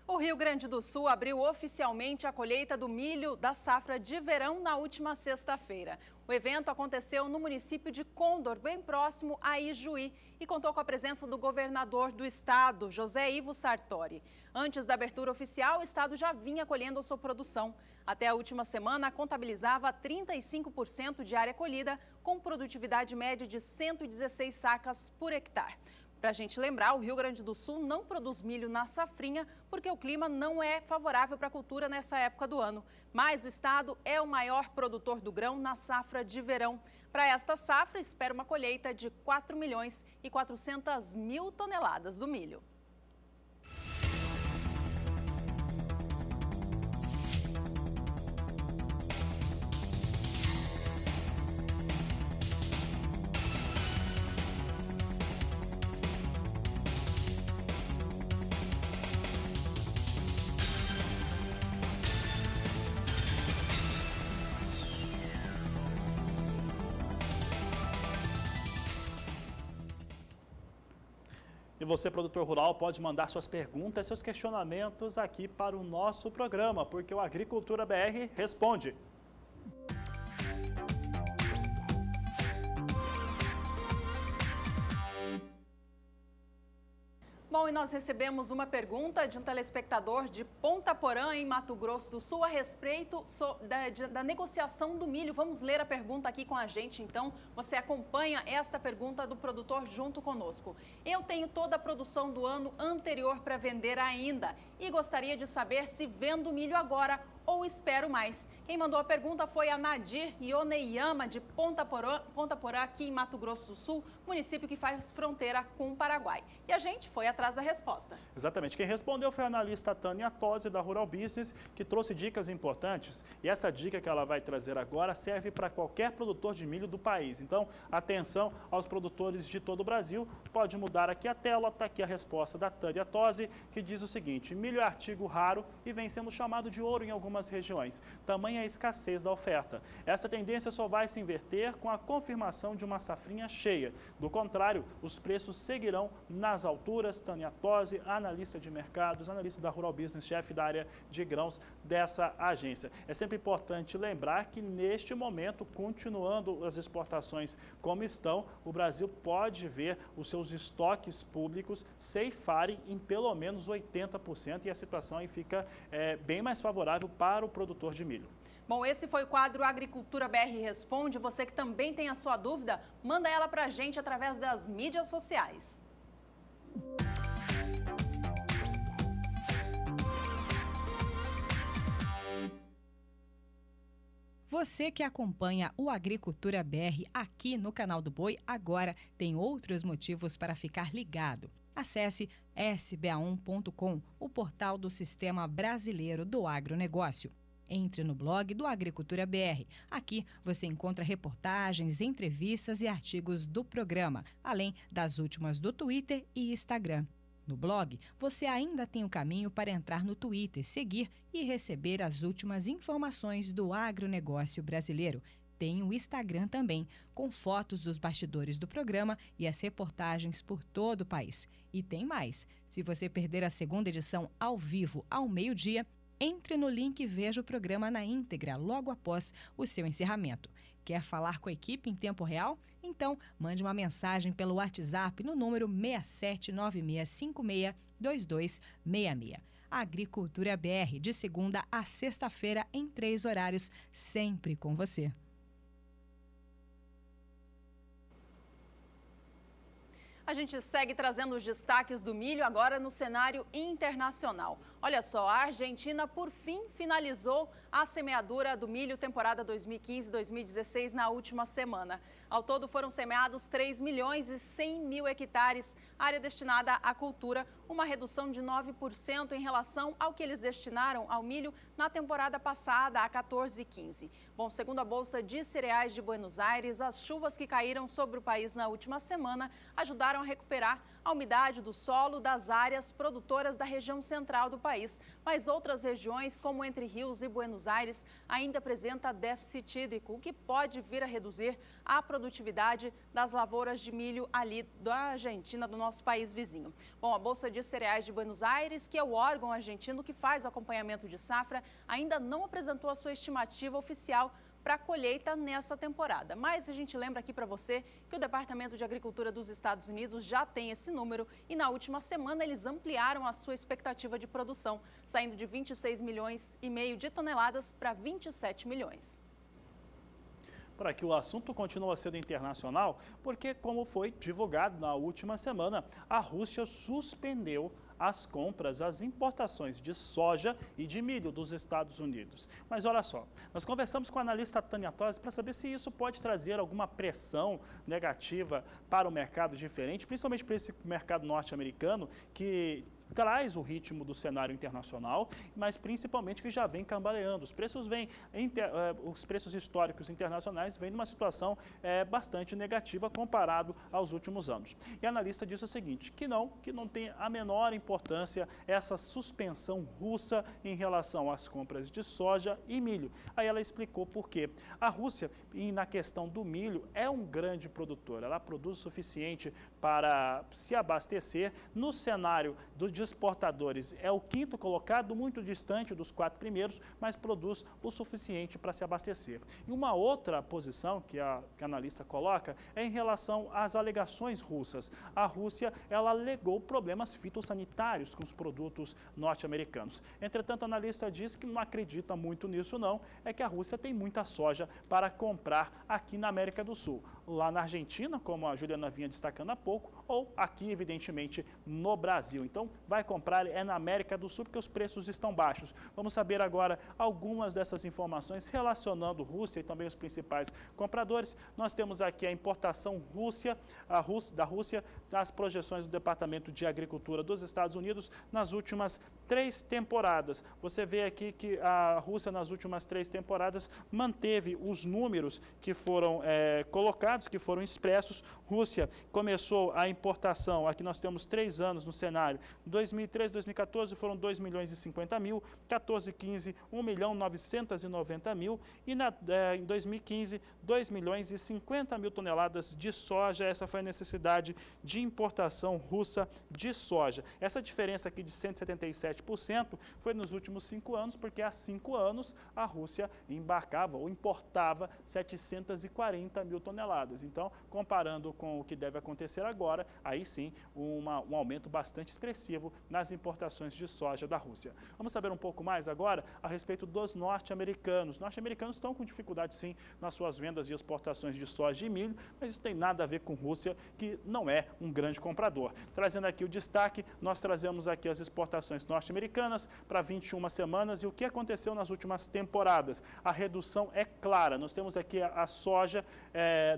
O Rio Grande do Sul abriu oficialmente a colheita do milho da safra de verão na última sexta-feira. O evento aconteceu no município de Condor, bem próximo a Ijuí, e contou com a presença do governador do estado, José Ivo Sartori. Antes da abertura oficial, o estado já vinha colhendo a sua produção. Até a última semana, contabilizava 35% de área colhida, com produtividade média de 116 sacas por hectare. Para a gente lembrar, o Rio Grande do Sul não produz milho na safrinha porque o clima não é favorável para a cultura nessa época do ano. Mas o estado é o maior produtor do grão na safra de verão. Para esta safra, espera uma colheita de 4.400.000 toneladas do milho. E você, produtor rural, pode mandar suas perguntas, seus questionamentos aqui para o nosso programa, porque o Agricultura BR responde. Bom, e nós recebemos uma pergunta de um telespectador de Ponta Porã, em Mato Grosso do Sul, a respeito da negociação do milho. Vamos ler a pergunta aqui com a gente, então. Você acompanha esta pergunta do produtor junto conosco. Eu tenho toda a produção do ano anterior para vender ainda e gostaria de saber se vendo milho agora ou espero mais. Quem mandou a pergunta foi a Nadir Yoneyama, de Ponta Porã, aqui em Mato Grosso do Sul, município que faz fronteira com o Paraguai. E a gente foi atrás da resposta. Exatamente. Quem respondeu foi a analista Tânia Tosi, da Rural Business, que trouxe dicas importantes. E essa dica que ela vai trazer agora serve para qualquer produtor de milho do país. Então, atenção aos produtores de todo o Brasil. Pode mudar aqui a tela. Está aqui a resposta da Tânia Tosi, que diz o seguinte: milho é artigo raro e vem sendo chamado de ouro em algumas algumas regiões. Tamanha a escassez da oferta. Essa tendência só vai se inverter com a confirmação de uma safrinha cheia. Do contrário, os preços seguirão nas alturas. Tânia Tosi, analista de mercados, analista da Rural Business, chefe da área de grãos dessa agência. É sempre importante lembrar que neste momento, continuando as exportações como estão, o Brasil pode ver os seus estoques públicos ceifarem em pelo menos 80% e a situação aí fica bem mais favorável para o produtor de milho. Bom, esse foi o quadro Agricultura BR Responde. Você que também tem a sua dúvida, manda ela para a gente através das mídias sociais. Você que acompanha o Agricultura BR aqui no canal do Boi, agora tem outros motivos para ficar ligado. Acesse sba1.com, o portal do Sistema Brasileiro do Agronegócio. Entre no blog do Agricultura BR. Aqui você encontra reportagens, entrevistas e artigos do programa, além das últimas do Twitter e Instagram. No blog, você ainda tem o caminho para entrar no Twitter, seguir e receber as últimas informações do agronegócio brasileiro. Tem o Instagram também, com fotos dos bastidores do programa e as reportagens por todo o país. E tem mais. Se você perder a segunda edição ao vivo ao meio-dia, entre no link e veja o programa na íntegra logo após o seu encerramento. Quer falar com a equipe em tempo real? Então, mande uma mensagem pelo WhatsApp no número 6796562266. Agricultura BR, de segunda a sexta-feira, em 3 horários, sempre com você. A gente segue trazendo os destaques do milho agora no cenário internacional. Olha só, a Argentina, por fim, finalizou a semeadura do milho temporada 2015-2016 na última semana. Ao todo, foram semeados 3.100.000 hectares, área destinada à cultura, uma redução de 9% em relação ao que eles destinaram ao milho na temporada passada, a 14-15. Bom, segundo a Bolsa de Cereais de Buenos Aires, as chuvas que caíram sobre o país na última semana ajudaram a recuperar a umidade do solo das áreas produtoras da região central do país. Mas outras regiões, como Entre Rios e Buenos Aires, ainda apresenta déficit hídrico, o que pode vir a reduzir a produtividade das lavouras de milho ali da Argentina, do nosso país vizinho. Bom, a Bolsa de Cereais de Buenos Aires, que é o órgão argentino que faz o acompanhamento de safra, ainda não apresentou a sua estimativa oficial para a colheita nessa temporada. Mas a gente lembra aqui para você que o Departamento de Agricultura dos Estados Unidos já tem esse número e na última semana eles ampliaram a sua expectativa de produção, saindo de 26,5 milhões de toneladas para 27 milhões. Por aqui o assunto continua sendo internacional, porque, como foi divulgado na última semana, a Rússia suspendeu as compras, as importações de soja e de milho dos Estados Unidos. Mas olha só, nós conversamos com a analista Tânia Tosi para saber se isso pode trazer alguma pressão negativa para o mercado diferente, principalmente para esse mercado norte-americano, que traz o ritmo do cenário internacional, mas principalmente que já vem cambaleando. Os preços os preços históricos internacionais vêm numa situação bastante negativa comparado aos últimos anos. E a analista disse o seguinte, que não tem a menor importância essa suspensão russa em relação às compras de soja e milho. Aí ela explicou por quê. A Rússia, na questão do milho, é um grande produtor. Ela produz o suficiente para se abastecer. No cenário de exportadores, é o 5º colocado, muito distante dos 4 primeiros, mas produz o suficiente para se abastecer. E uma outra posição que a analista coloca é em relação às alegações russas. A Rússia, ela alegou problemas fitossanitários com os produtos norte-americanos. Entretanto, a analista diz que não acredita muito nisso não, é que a Rússia tem muita soja para comprar aqui na América do Sul. Lá na Argentina, como a Juliana vinha destacando há pouco, ou aqui, evidentemente, no Brasil. Então, vai comprar na América do Sul porque os preços estão baixos. Vamos saber agora algumas dessas informações relacionando Rússia e também os principais compradores. Nós temos aqui a importação da Rússia, as projeções do Departamento de Agricultura dos Estados Unidos nas últimas 3 temporadas. Você vê aqui que a Rússia, nas últimas 3 temporadas, manteve os números que foram colocados, que foram expressos. Rússia começou a importação, aqui nós temos 3 anos no cenário, 2013, 2014 foram 2 milhões e 50 mil, 14, 15, 1 milhão 990 mil e em 2015, 2 milhões e 50 mil toneladas de soja. Essa foi a necessidade de importação russa de soja. Essa diferença aqui de 177% foi nos últimos 5 anos, porque há 5 anos a Rússia embarcava ou importava 740 mil toneladas. Então, comparando com o que deve acontecer agora, aí sim, um aumento bastante expressivo nas importações de soja da Rússia. Vamos saber um pouco mais agora a respeito dos norte-americanos. Os norte-americanos estão com dificuldade sim nas suas vendas e exportações de soja e milho, mas isso tem nada a ver com Rússia, que não é um grande comprador. Trazendo aqui o destaque, nós trazemos aqui as exportações norte-americanas para 21 semanas e o que aconteceu nas últimas temporadas. A redução é clara. Nós temos aqui a soja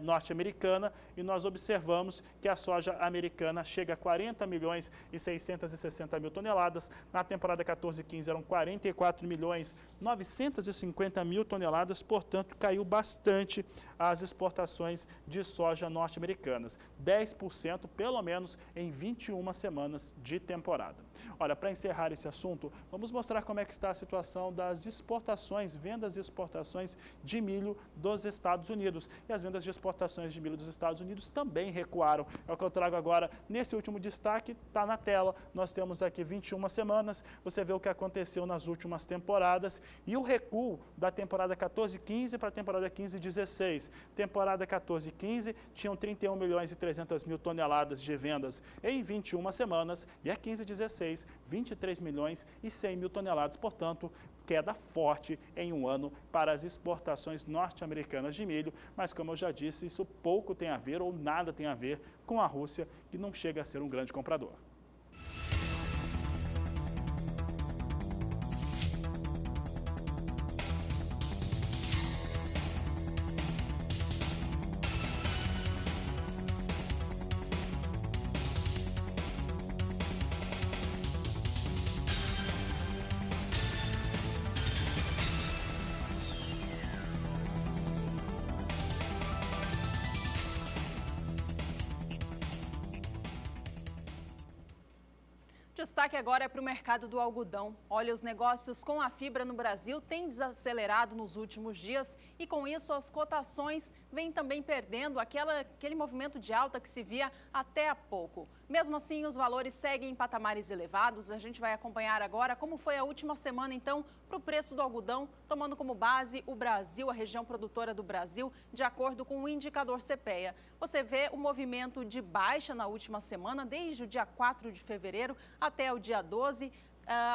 norte-americana e nós observamos que a soja americana chega a 40 milhões e 660 mil toneladas. Na temporada 14-15 eram 44 milhões 950 mil toneladas, portanto caiu bastante as exportações de soja norte-americanas. 10% pelo menos em 21 semanas de temporada. Olha, para encerrar esse assunto, vamos mostrar como é que está a situação das exportações, vendas e exportações de milho dos Estados Unidos. E as vendas de exportações de milho dos Estados Unidos também recuaram. É o que eu trago agora nesse último destaque, está na tela. Nós temos aqui 21 semanas, você vê o que aconteceu nas últimas temporadas e o recuo da temporada 14-15 para a temporada 15-16. Temporada 14-15 tinham 31 milhões e 300 mil toneladas de vendas em 21 semanas e a 15-16, 23 milhões e 100 mil toneladas, portanto, queda forte em um ano para as exportações norte-americanas de milho, mas como eu já disse, isso pouco tem a ver ou nada tem a ver com a Rússia, que não chega a ser um grande comprador. Destaque agora é para o mercado do algodão. Olha, os negócios com a fibra no Brasil têm desacelerado nos últimos dias e, com isso, as cotações vêm também perdendo aquele movimento de alta que se via até há pouco. Mesmo assim, os valores seguem em patamares elevados. A gente vai acompanhar agora como foi a última semana, então, para o preço do algodão, tomando como base o Brasil, a região produtora do Brasil, de acordo com o indicador CPEA. Você vê o movimento de baixa na última semana, desde o dia 4 de fevereiro até o dia 12,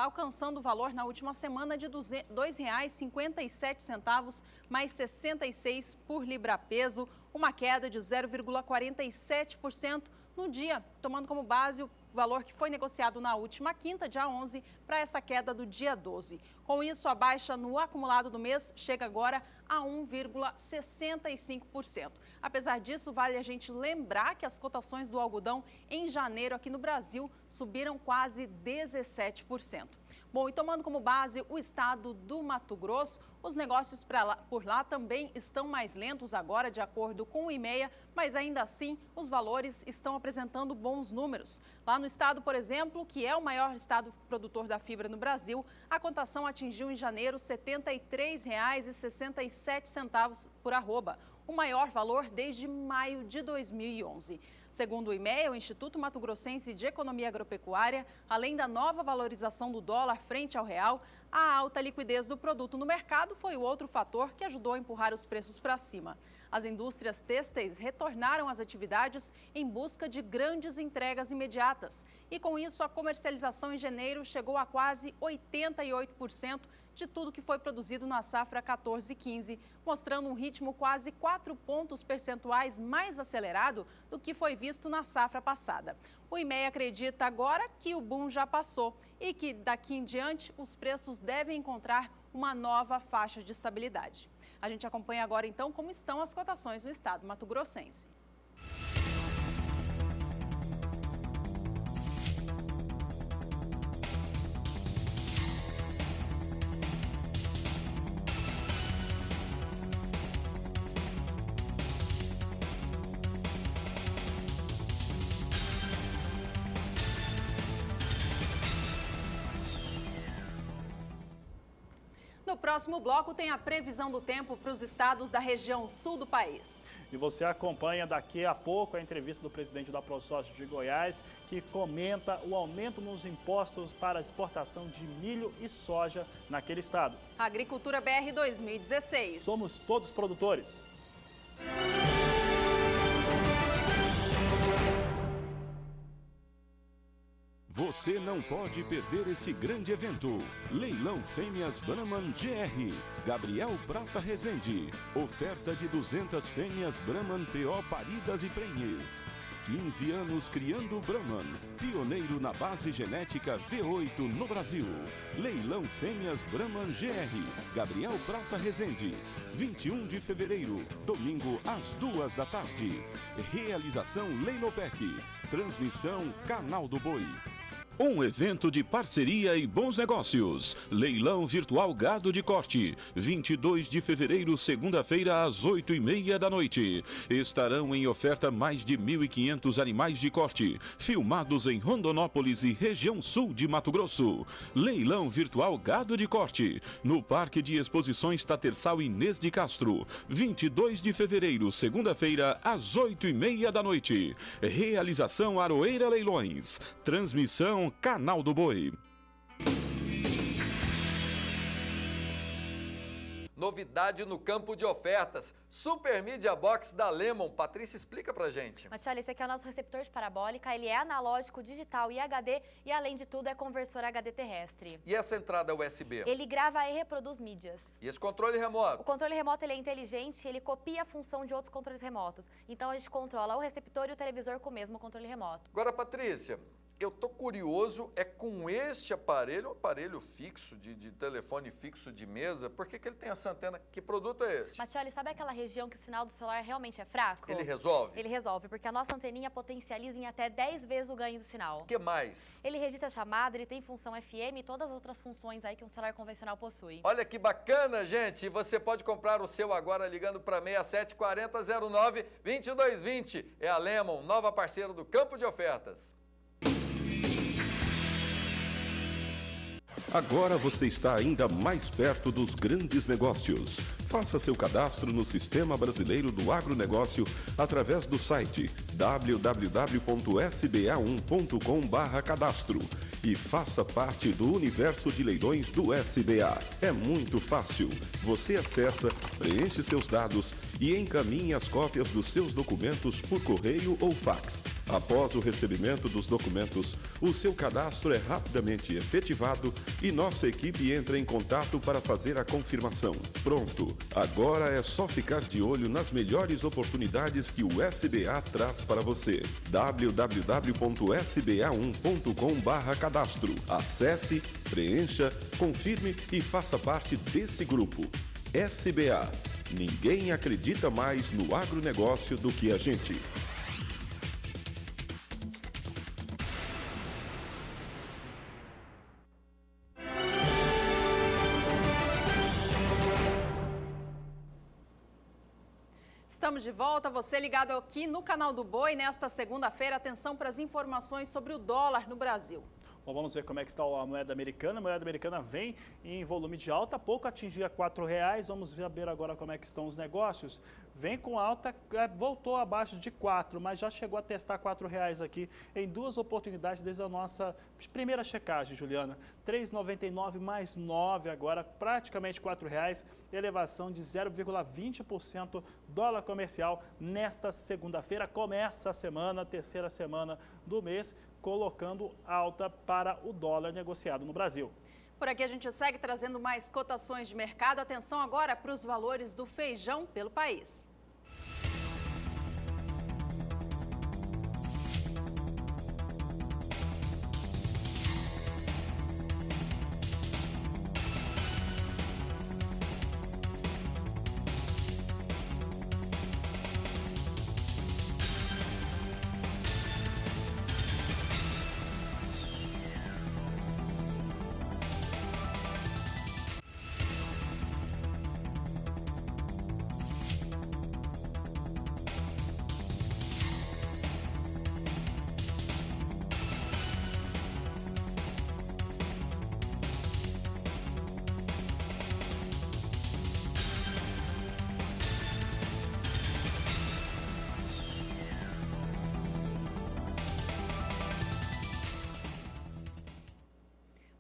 alcançando o valor na última semana de R$ 2,57, mais 66 por libra-peso, uma queda de 0,47% no dia, tomando como base o valor que foi negociado na última quinta, dia 11, para essa queda do dia 12. Com isso, a baixa no acumulado do mês chega agora a 1,65%. Apesar disso, vale a gente lembrar que as cotações do algodão em janeiro aqui no Brasil subiram quase 17%. Bom, e tomando como base o estado do Mato Grosso, os negócios por lá também estão mais lentos agora, de acordo com o IMEA, mas ainda assim os valores estão apresentando bons números. Lá no estado, por exemplo, que é o maior estado produtor da fibra no Brasil, a cotação atingiu em janeiro R$ 73,67 por arroba, o maior valor desde maio de 2011. Segundo o IMEA, o Instituto Mato Grossense de Economia Agropecuária, além da nova valorização do dólar frente ao real, a alta liquidez do produto no mercado foi o outro fator que ajudou a empurrar os preços para cima. As indústrias têxteis retornaram às atividades em busca de grandes entregas imediatas. E com isso, a comercialização em janeiro chegou a quase 88% de tudo que foi produzido na safra 14-15, mostrando um ritmo quase 4 pontos percentuais mais acelerado do que foi visto na safra passada. O IMEA acredita agora que o boom já passou e que daqui em diante os preços devem encontrar uma nova faixa de estabilidade. A gente acompanha agora então como estão as cotações no estado mato-grossense. No próximo bloco tem a previsão do tempo para os estados da região sul do país. E você acompanha daqui a pouco a entrevista do presidente da ProSócio de Goiás, que comenta o aumento nos impostos para a exportação de milho e soja naquele estado. Agricultura BR 2016. Somos todos produtores. Você não pode perder esse grande evento. Leilão Fêmeas Brahman GR. Gabriel Prata Rezende. Oferta de 200 fêmeas Brahman PO paridas e prenhes. 15 anos criando Brahman. Pioneiro na base genética V8 no Brasil. Leilão Fêmeas Brahman GR. Gabriel Prata Rezende. 21 de fevereiro, domingo às 2 da tarde. Realização Leilopec. Transmissão Canal do Boi. Um evento de parceria e bons negócios. Leilão virtual gado de corte. 22 de fevereiro, segunda-feira, às 8h30 da noite. Estarão em oferta mais de 1.500 animais de corte, filmados em Rondonópolis e região sul de Mato Grosso. Leilão virtual gado de corte. No Parque de Exposições Tatersal Inês de Castro. 22 de fevereiro, segunda-feira, às 8h30 da noite. Realização Aroeira Leilões. Transmissão Canal do Boi. Novidade no campo de ofertas. Super Media Box da Lemon. Patrícia, explica pra gente. Matioli, esse aqui é o nosso receptor de parabólica. Ele é analógico, digital e HD e, além de tudo, é conversor HD terrestre. E essa entrada USB? Ele grava e reproduz mídias. E esse controle remoto? O controle remoto ele é inteligente, ele copia a função de outros controles remotos. Então, a gente controla o receptor e o televisor com o mesmo controle remoto. Agora, Patrícia, eu tô curioso, é com este aparelho, um aparelho fixo, de telefone fixo de mesa, por que ele tem essa antena? Que produto é esse? Matioli, sabe aquela região que o sinal do celular realmente é fraco? Ele resolve? Ele resolve, porque a nossa anteninha potencializa em até 10 vezes o ganho do sinal. O que mais? Ele registra a chamada, ele tem função FM e todas as outras funções aí que um celular convencional possui. Olha que bacana, gente! Você pode comprar o seu agora ligando para 67 40 09 2220. É a Lemon, nova parceira do Campo de Ofertas. Agora você está ainda mais perto dos grandes negócios. Faça seu cadastro no Sistema Brasileiro do Agronegócio através do site www.sba1.com/cadastro e faça parte do universo de leilões do SBA. É muito fácil. Você acessa, preenche seus dados e encaminhe as cópias dos seus documentos por correio ou fax. Após o recebimento dos documentos, o seu cadastro é rapidamente efetivado e nossa equipe entra em contato para fazer a confirmação. Pronto! Agora é só ficar de olho nas melhores oportunidades que o SBA traz para você. www.sba1.com/cadastro. Acesse, preencha, confirme e faça parte desse grupo. SBA. Ninguém acredita mais no agronegócio do que a gente. Estamos de volta, você ligado aqui no Canal do Boi. Nesta segunda-feira, atenção para as informações sobre o dólar no Brasil. Bom, vamos ver como é que está a moeda americana. A moeda americana vem em volume de alta, pouco atingia R$ 4,00. Vamos ver agora como é que estão os negócios. Vem com alta, voltou abaixo de 4, mas já chegou a testar R$ 4,00 aqui em duas oportunidades desde a nossa primeira checagem, Juliana. R$ 3,99 mais 9 agora, praticamente R$ 4,00, elevação de 0,20% dólar comercial nesta segunda-feira. Começa a semana, terceira semana do mês, colocando alta para o dólar negociado no Brasil. Por aqui a gente segue trazendo mais cotações de mercado. Atenção agora para os valores do feijão pelo país.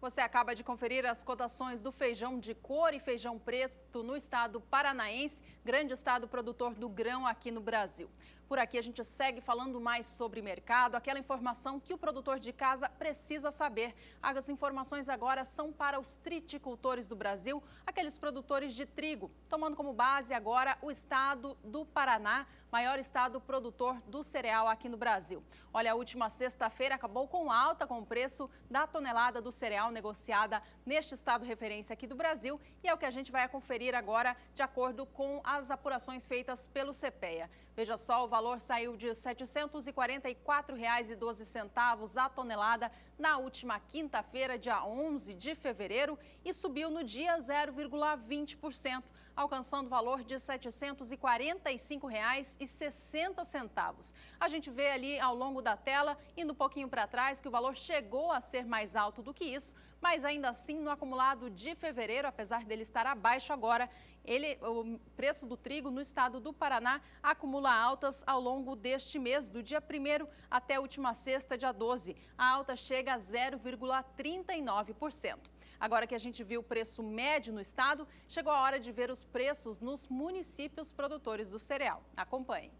Você acaba de conferir as cotações do feijão de cor e feijão preto no estado paranaense, grande estado produtor do grão aqui no Brasil. Por aqui a gente segue falando mais sobre mercado, aquela informação que o produtor de casa precisa saber. As informações agora são para os triticultores do Brasil, aqueles produtores de trigo, tomando como base agora o estado do Paraná, maior estado produtor do cereal aqui no Brasil. Olha, a última sexta-feira acabou com alta com o preço da tonelada do cereal negociada neste estado referência aqui do Brasil, e é o que a gente vai conferir agora de acordo com as apurações feitas pelo CPEA. Veja só, o valor saiu de R$ 744,12 a tonelada na última quinta-feira, dia 11 de fevereiro, e subiu no dia 0,20%, alcançando o valor de R$ 745,60. A gente vê ali ao longo da tela, indo um pouquinho para trás, que o valor chegou a ser mais alto do que isso, mas ainda assim, no acumulado de fevereiro, apesar dele estar abaixo agora, o preço do trigo no estado do Paraná acumula altas ao longo deste mês, do dia 1º até a última sexta, dia 12. A alta chega a 0,39%. Agora que a gente viu o preço médio no estado, chegou a hora de ver os preços nos municípios produtores do cereal. Acompanhe.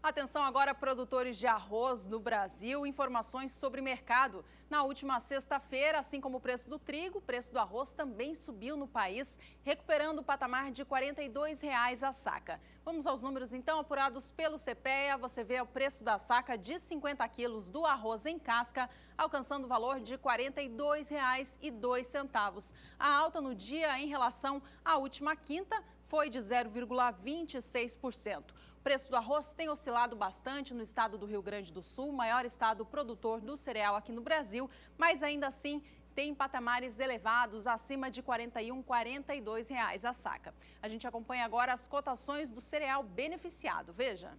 Atenção agora, produtores de arroz no Brasil, informações sobre mercado. Na última sexta-feira, assim como o preço do trigo, o preço do arroz também subiu no país, recuperando o patamar de R$ 42,00 a saca. Vamos aos números então apurados pelo CPEA. Você vê o preço da saca de 50 quilos do arroz em casca, alcançando o valor de R$ 42,02. A alta no dia em relação à última quinta foi de 0,26%. O preço do arroz tem oscilado bastante no estado do Rio Grande do Sul, maior estado produtor do cereal aqui no Brasil, mas ainda assim tem patamares elevados, acima de R$ 41, R$ 42,00 a saca. A gente acompanha agora as cotações do cereal beneficiado. Veja.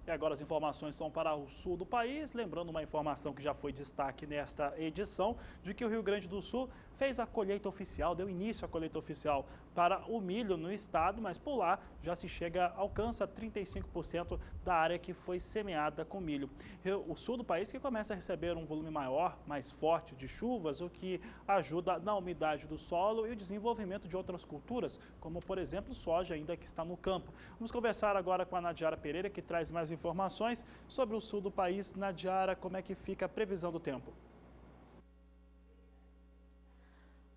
E agora as informações são para o sul do país, lembrando uma informação que já foi destaque nesta edição, de que o Rio Grande do Sul fez a colheita oficial, deu início à colheita oficial para o milho no estado, mas por lá já se alcança 35% da área que foi semeada com milho. O sul do país que começa a receber um volume maior, mais forte de chuvas, o que ajuda na umidade do solo e o desenvolvimento de outras culturas, como por exemplo soja ainda que está no campo. Vamos conversar agora com a Nadiara Pereira, que traz mais informações sobre o sul do país. Nadiara, como é que fica a previsão do tempo?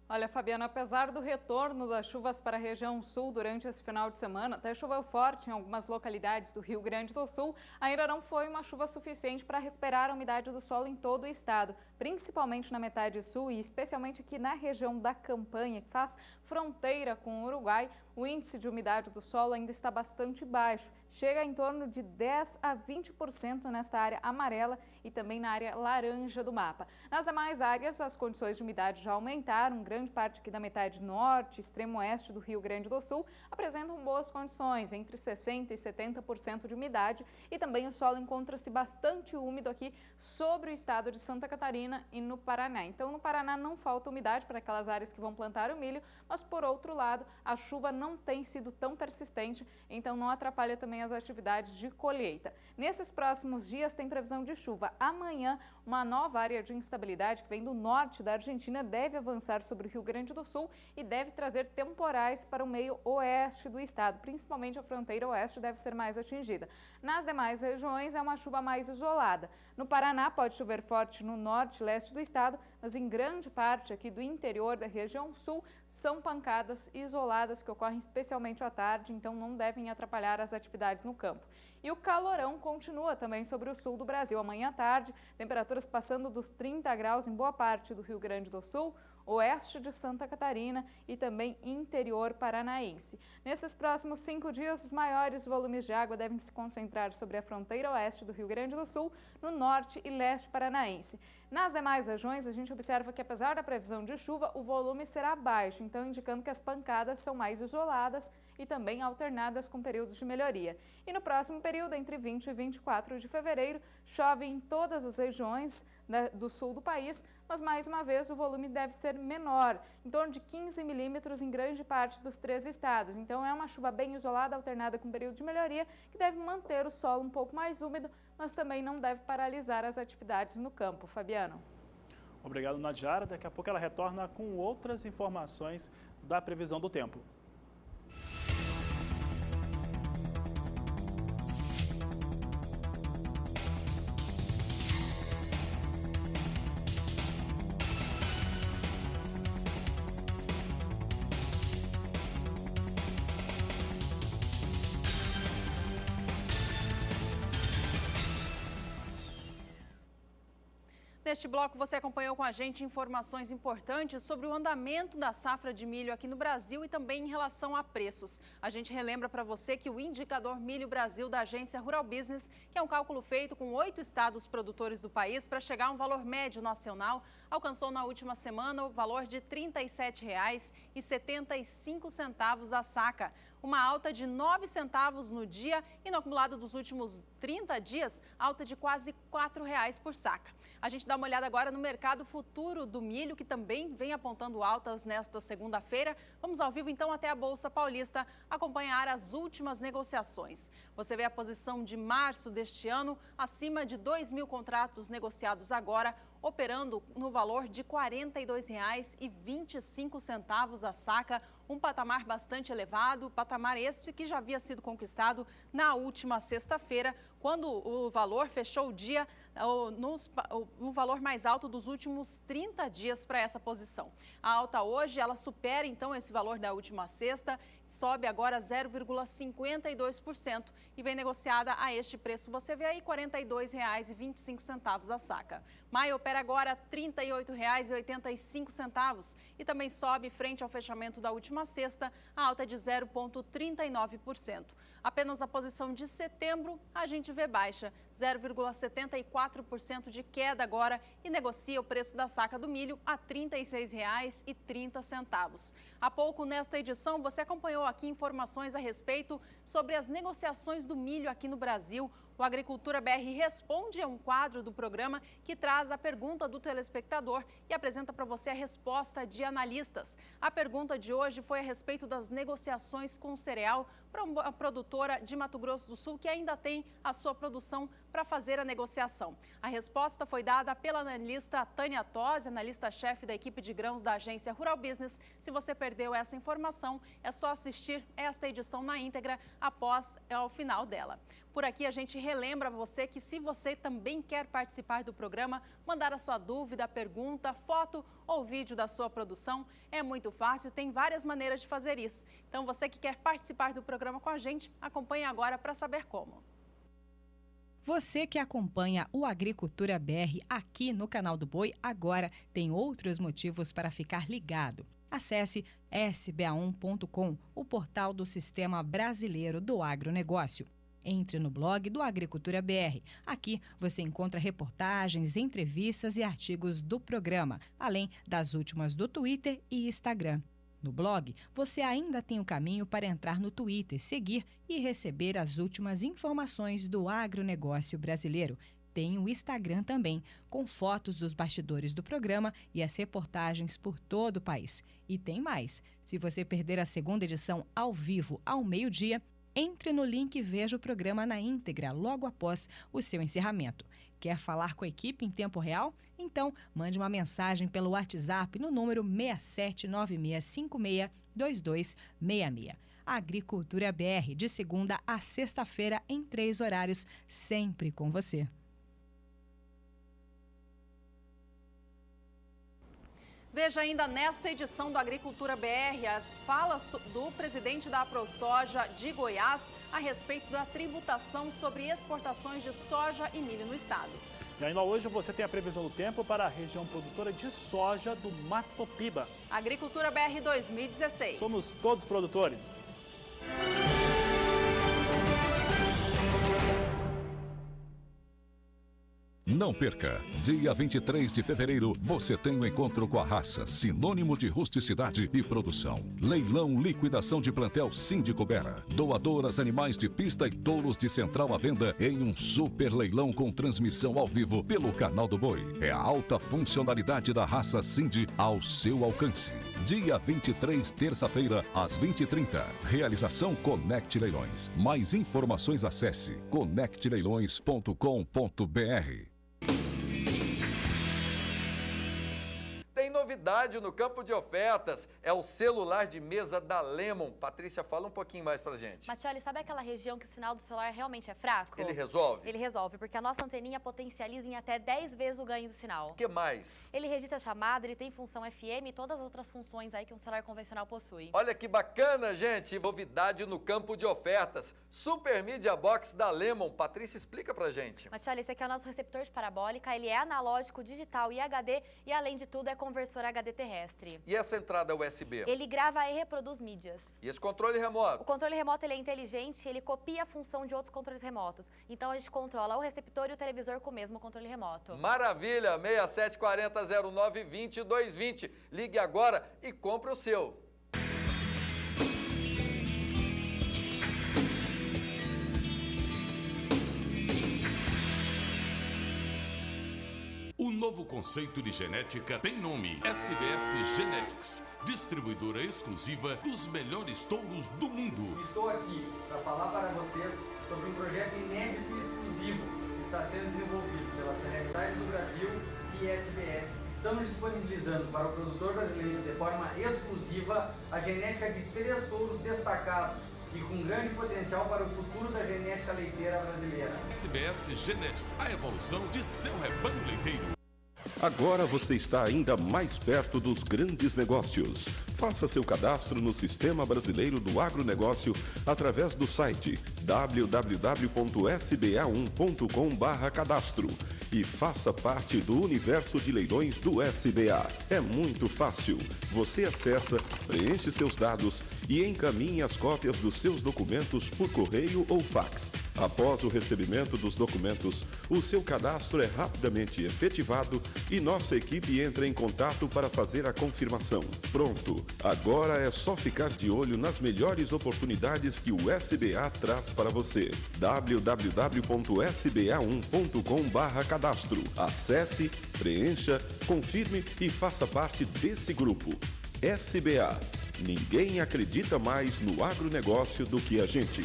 Olha, Fabiana, apesar do retorno das chuvas para a região sul durante esse final de semana, até choveu forte em algumas localidades do Rio Grande do Sul, ainda não foi uma chuva suficiente para recuperar a umidade do solo em todo o estado, principalmente na metade sul e especialmente aqui na região da Campanha, que faz fronteira com o Uruguai. O índice de umidade do solo ainda está bastante baixo, chega em torno de 10 a 20% nesta área amarela e também na área laranja do mapa. Nas demais áreas, as condições de umidade já aumentaram, grande parte aqui da metade norte, extremo oeste do Rio Grande do Sul apresentam boas condições, entre 60% e 70% de umidade, e também o solo encontra-se bastante úmido aqui sobre o estado de Santa Catarina e no Paraná. Então, no Paraná não falta umidade para aquelas áreas que vão plantar o milho, mas por outro lado, a chuva não tem sido tão persistente, então não atrapalha também as atividades de colheita. Nesses próximos dias tem previsão de chuva. Amanhã, uma nova área de instabilidade que vem do norte da Argentina deve avançar sobre o Rio Grande do Sul e deve trazer temporais para o meio oeste do estado, principalmente a fronteira oeste deve ser mais atingida. Nas demais regiões é uma chuva mais isolada. No Paraná pode chover forte no norte e leste do estado, mas em grande parte aqui do interior da região sul são pancadas isoladas que ocorrem especialmente à tarde, então não devem atrapalhar as atividades no campo. E o calorão continua também sobre o sul do Brasil. Amanhã à tarde, temperaturas passando dos 30 graus em boa parte do Rio Grande do Sul, oeste de Santa Catarina e também interior paranaense. Nesses próximos 5 dias, os maiores volumes de água devem se concentrar sobre a fronteira oeste do Rio Grande do Sul, no norte e leste paranaense. Nas demais regiões, a gente observa que, apesar da previsão de chuva, o volume será baixo, então indicando que as pancadas são mais isoladas e também alternadas com períodos de melhoria. E no próximo período, entre 20 e 24 de fevereiro, chove em todas as regiões do sul do país, mas mais uma vez o volume deve ser menor, em torno de 15 milímetros em grande parte dos 3 estados. Então é uma chuva bem isolada, alternada com período de melhoria, que deve manter o solo um pouco mais úmido, mas também não deve paralisar as atividades no campo. Fabiano. Obrigado, Nadiara. Daqui a pouco ela retorna com outras informações da previsão do tempo. Neste bloco, você acompanhou com a gente informações importantes sobre o andamento da safra de milho aqui no Brasil e também em relação a preços. A gente relembra para você que o indicador Milho Brasil da agência Rural Business, que é um cálculo feito com 8 estados produtores do país para chegar a um valor médio nacional, alcançou na última semana o valor de R$ 37,75 a saca. Uma alta de 9 centavos no dia e no acumulado dos últimos 30 dias, alta de quase R$ 4,00 por saca. A gente dá uma olhada agora no mercado futuro do milho, que também vem apontando altas nesta segunda-feira. Vamos ao vivo então até a Bolsa Paulista acompanhar as últimas negociações. Você vê a posição de março deste ano, acima de 2.000 contratos negociados agora, operando no valor de R$ 42,25 a saca, um patamar bastante elevado, patamar este que já havia sido conquistado na última sexta-feira, quando o valor fechou o dia no valor mais alto dos últimos 30 dias para essa posição. A alta hoje, ela supera então esse valor da última sexta, sobe agora 0,52% e vem negociada a este preço. Você vê aí R$ 42,25 a saca. Maio opera agora R$ 38,85 e também sobe frente ao fechamento da última sexta, a alta de 0,39%. Apenas a posição de setembro a gente vê baixa, 0,74% de queda agora e negocia o preço da saca do milho a R$ 36,30. Há pouco nesta edição você acompanhou aqui informações a respeito sobre as negociações do milho aqui no Brasil. O Agricultura BR responde a um quadro do programa que traz a pergunta do telespectador e apresenta para você a resposta de analistas. A pergunta de hoje foi a respeito das negociações com cereal para uma produtora de Mato Grosso do Sul que ainda tem a sua produção para fazer a negociação. A resposta foi dada pela analista Tânia Tosi, analista-chefe da equipe de grãos da agência Rural Business. Se você perdeu essa informação, é só assistir esta edição na íntegra ao final dela. Por aqui a gente relembra você que se você também quer participar do programa, mandar a sua dúvida, pergunta, foto ou vídeo da sua produção, é muito fácil, tem várias maneiras de fazer isso. Então você que quer participar do programa com a gente, acompanhe agora para saber como. Você que acompanha o Agricultura BR aqui no canal do Boi, agora tem outros motivos para ficar ligado. Acesse sba1.com, o portal do Sistema Brasileiro do Agronegócio. Entre no blog do Agricultura BR. Aqui você encontra reportagens, entrevistas e artigos do programa, além das últimas do Twitter e Instagram. No blog, você ainda tem o caminho para entrar no Twitter, seguir e receber as últimas informações do agronegócio brasileiro. Tem o Instagram também, com fotos dos bastidores do programa e as reportagens por todo o país. E tem mais. Se você perder a segunda edição ao vivo ao meio-dia, entre no link e veja o programa na íntegra logo após o seu encerramento. Quer falar com a equipe em tempo real? Então, mande uma mensagem pelo WhatsApp no número 6796562266. Agricultura BR, de segunda a sexta-feira, em 3 horários, sempre com você. Veja ainda nesta edição do Agricultura BR as falas do presidente da AproSoja de Goiás a respeito da tributação sobre exportações de soja e milho no estado. E ainda hoje você tem a previsão do tempo para a região produtora de soja do Mato Piba. Agricultura BR 2016. Somos todos produtores. Não perca! Dia 23 de fevereiro, você tem o encontro com a raça, sinônimo de rusticidade e produção. Leilão liquidação de plantel Síndico Bera. Doadoras, animais de pista e touros de central à venda em um super leilão com transmissão ao vivo pelo Canal do Boi. É a alta funcionalidade da raça Cindy ao seu alcance. Dia 23, terça-feira, às 20h30. Realização Conect Leilões. Mais informações acesse conectleilões.com.br. Tem novidade no campo de ofertas, é o celular de mesa da Lemon. Patrícia, fala um pouquinho mais pra gente. Matioli, sabe aquela região que o sinal do celular realmente é fraco? Ele resolve? Ele resolve, porque a nossa anteninha potencializa em até 10 vezes o ganho do sinal. O que mais? Ele registra a chamada, ele tem função FM e todas as outras funções aí que um celular convencional possui. Olha que bacana, gente! Novidade no campo de ofertas. Super Media Box da Lemon. Patrícia, explica pra gente. Matioli, esse aqui é o nosso receptor de parabólica, ele é analógico, digital e HD e além de tudo é conversor HD terrestre. E essa entrada USB? Ele grava e reproduz mídias. E esse controle remoto? O controle remoto ele é inteligente, ele copia a função de outros controles remotos. Então a gente controla o receptor e o televisor com o mesmo controle remoto. Maravilha! 6740092220. Ligue agora e compre o seu. O novo conceito de genética tem nome: SBS Genetics, distribuidora exclusiva dos melhores touros do mundo. Estou aqui para falar para vocês sobre um projeto inédito e exclusivo que está sendo desenvolvido pela Senet Sites do Brasil e SBS. Estamos disponibilizando para o produtor brasileiro de forma exclusiva a genética de 3 touros destacados e com grande potencial para o futuro da genética leiteira brasileira. SBS Genetics, a evolução de seu rebanho leiteiro. Agora você está ainda mais perto dos grandes negócios. Faça seu cadastro no Sistema Brasileiro do Agronegócio através do site www.sba1.com/cadastro e faça parte do universo de leilões do SBA. É muito fácil. Você acessa, preenche seus dados e encaminhe as cópias dos seus documentos por correio ou fax. Após o recebimento dos documentos, o seu cadastro é rapidamente efetivado e nossa equipe entra em contato para fazer a confirmação. Pronto! Agora é só ficar de olho nas melhores oportunidades que o SBA traz para você. www.sba1.com/cadastro. Acesse, preencha, confirme e faça parte desse grupo. SBA. Ninguém acredita mais no agronegócio do que a gente.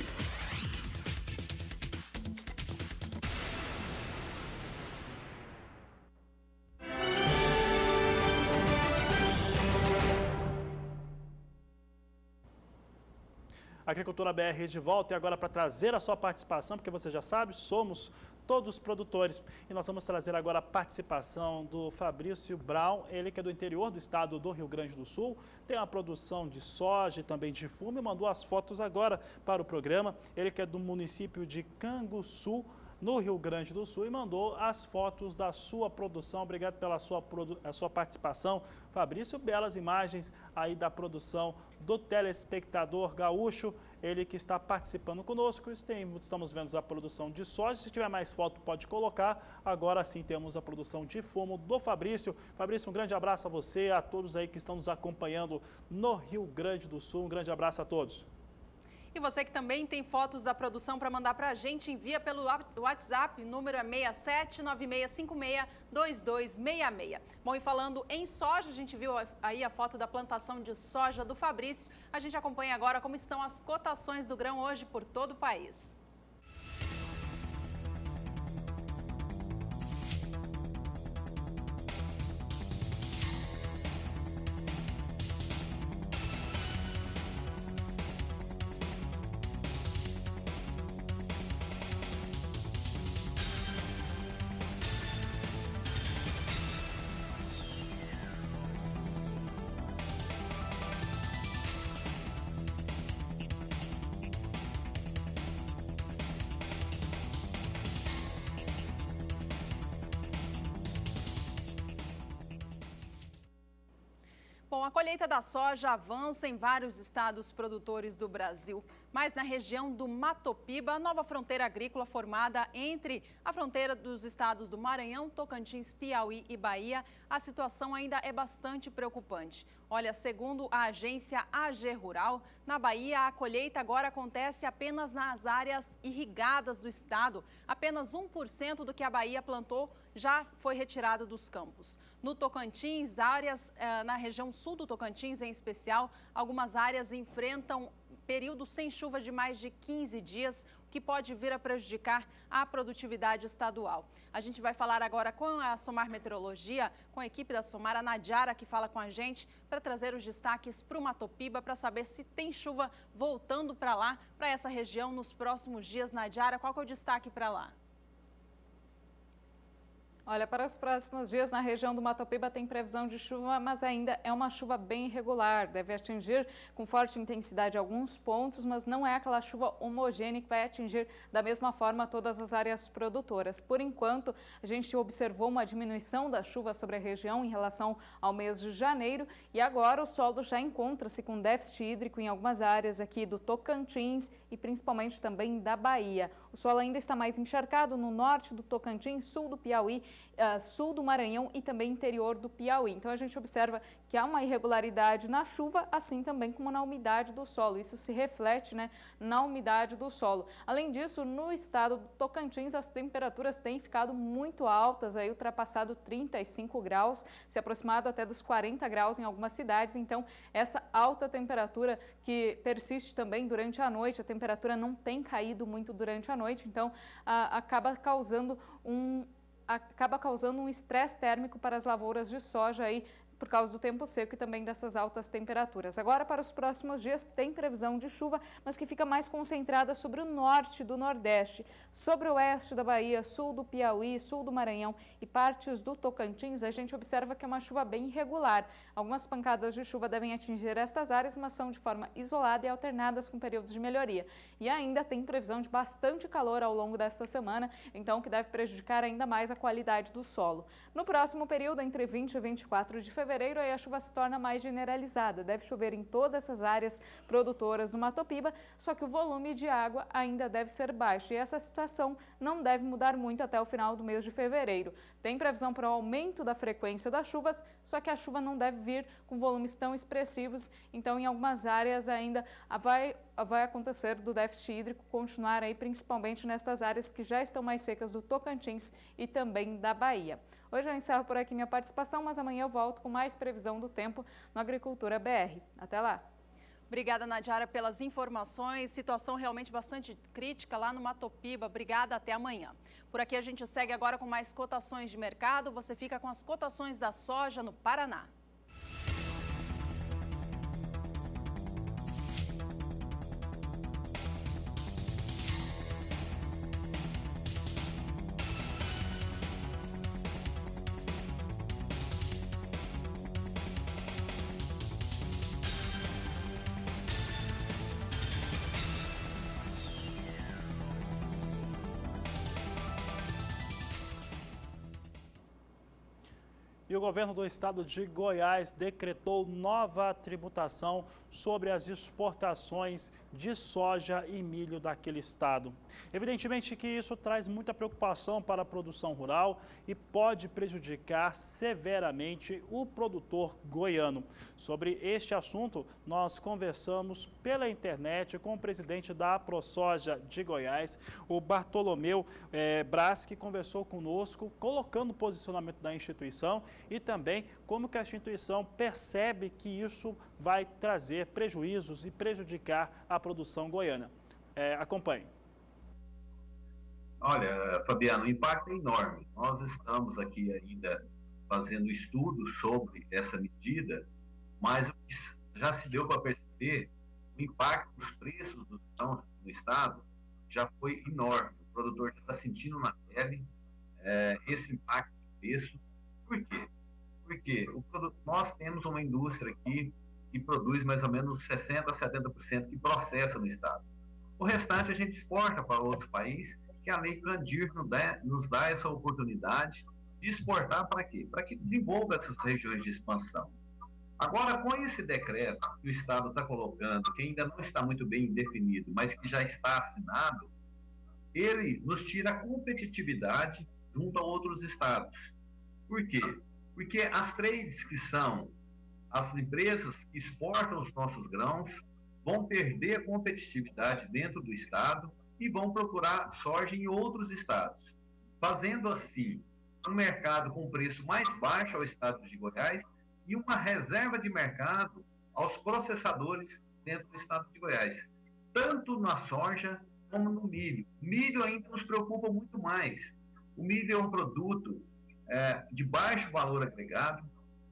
Agricultura BR de volta e agora para trazer a sua participação, porque você já sabe, somos todos produtores. E nós vamos trazer agora a participação do Fabrício Brown, ele que é do interior do estado do Rio Grande do Sul, tem uma produção de soja e também de fumo e mandou as fotos agora para o programa. Ele que é do município de Canguçu, no Rio Grande do Sul, e mandou as fotos da sua produção. Obrigado pela sua participação, Fabrício. Belas imagens aí da produção do telespectador gaúcho, ele que está participando conosco. Estamos vendo a produção de soja. Se tiver mais foto, pode colocar. Agora sim temos a produção de fumo do Fabrício. Fabrício, um grande abraço a você, a todos aí que estão nos acompanhando no Rio Grande do Sul. Um grande abraço a todos. E você que também tem fotos da produção para mandar para a gente, envia pelo WhatsApp, o número é 6796562266. Bom, e falando em soja, a gente viu aí a foto da plantação de soja do Fabrício. A gente acompanha agora como estão as cotações do grão hoje por todo o país. Bom, a colheita da soja avança em vários estados produtores do Brasil, mas na região do Matopiba, a nova fronteira agrícola formada entre a fronteira dos estados do Maranhão, Tocantins, Piauí e Bahia, a situação ainda é bastante preocupante. Olha, segundo a agência AG Rural, na Bahia a colheita agora acontece apenas nas áreas irrigadas do estado. Apenas 1% do que a Bahia plantou já foi retirado dos campos. No Tocantins, áreas na região sul do Tocantins em especial, algumas áreas enfrentam período sem chuva de mais de 15 dias, o que pode vir a prejudicar a produtividade estadual. A gente vai falar agora com a Somar Meteorologia, com a equipe da Somar, a Nadiara, que fala com a gente, para trazer os destaques para o Matopiba, para saber se tem chuva voltando para lá, para essa região, nos próximos dias. Nadiara, qual que é o destaque para lá? Olha, para os próximos dias na região do Matopiba tem previsão de chuva, mas ainda é uma chuva bem irregular. Deve atingir com forte intensidade alguns pontos, mas não é aquela chuva homogênea que vai atingir da mesma forma todas as áreas produtoras. Por enquanto, a gente observou uma diminuição da chuva sobre a região em relação ao mês de janeiro e agora o solo já encontra-se com déficit hídrico em algumas áreas aqui do Tocantins e principalmente também da Bahia. O solo ainda está mais encharcado no norte do Tocantins, sul do Piauí, sul do Maranhão e também interior do Piauí. Então a gente observa que há uma irregularidade na chuva, assim também como na umidade do solo. Isso se reflete, né, na umidade do solo. Além disso, no estado do Tocantins, as temperaturas têm ficado muito altas, aí ultrapassado 35 graus, se aproximado até dos 40 graus em algumas cidades. Então, essa alta temperatura que persiste também durante a noite, a temperatura não tem caído muito durante a noite, então acaba causando um estresse térmico para as lavouras de soja aí, por causa do tempo seco e também dessas altas temperaturas. Agora, para os próximos dias, tem previsão de chuva, mas que fica mais concentrada sobre o norte do Nordeste, sobre o oeste da Bahia, sul do Piauí, sul do Maranhão e partes do Tocantins. A gente observa que é uma chuva bem irregular. Algumas pancadas de chuva devem atingir estas áreas, mas são de forma isolada e alternadas com períodos de melhoria. E ainda tem previsão de bastante calor ao longo desta semana, então que deve prejudicar ainda mais a qualidade do solo. No próximo período, entre 20 e 24 de fevereiro, aí a chuva se torna mais generalizada. Deve chover em todas essas áreas produtoras do Matopiba, só que o volume de água ainda deve ser baixo. E essa situação não deve mudar muito até o final do mês de fevereiro. Tem previsão para o aumento da frequência das chuvas, só que a chuva não deve vir com volumes tão expressivos. Então, em algumas áreas ainda vai acontecer do déficit hídrico continuar aí, principalmente nestas áreas que já estão mais secas do Tocantins e também da Bahia. Hoje eu encerro por aqui minha participação, mas amanhã eu volto com mais previsão do tempo no Agricultura BR. Até lá! Obrigada, Nadiara, pelas informações. Situação realmente bastante crítica lá no Matopiba. Obrigada, até amanhã. Por aqui a gente segue agora com mais cotações de mercado. Você fica com as cotações da soja no Paraná. E o governo do estado de Goiás decretou nova tributação sobre as exportações de soja e milho daquele estado. Evidentemente que isso traz muita preocupação para a produção rural e pode prejudicar severamente o produtor goiano. Sobre este assunto, nós conversamos pela internet com o presidente da AproSoja de Goiás, o Bartolomeu Braz, que conversou conosco, colocando o posicionamento da instituição e também como que a instituição percebe que isso vai trazer prejuízos e prejudicar a produção goiana. Acompanhe. Olha, Fabiano, o impacto é enorme. Nós estamos aqui ainda fazendo estudos sobre essa medida, mas o que já se deu para perceber, o impacto dos preços dos grãos no estado já foi enorme. O produtor já está sentindo na pele esse impacto de preço. Por quê? Porque nós temos uma indústria aqui que produz mais ou menos 60% a 70% que processa no estado. O restante a gente exporta para outros países, que a Lei Candir nos dá essa oportunidade de exportar para quê? Para que desenvolva essas regiões de expansão. Agora, com esse decreto que o Estado está colocando, que ainda não está muito bem definido, mas que já está assinado, ele nos tira a competitividade junto a outros estados. Por quê? Porque as trades, que são as empresas que exportam os nossos grãos, vão perder a competitividade dentro do estado e vão procurar soja em outros estados, fazendo assim um mercado com preço mais baixo ao estado de Goiás e uma reserva de mercado aos processadores dentro do estado de Goiás, tanto na soja como no milho. O milho ainda nos preocupa muito mais. O milho é um produto de baixo valor agregado.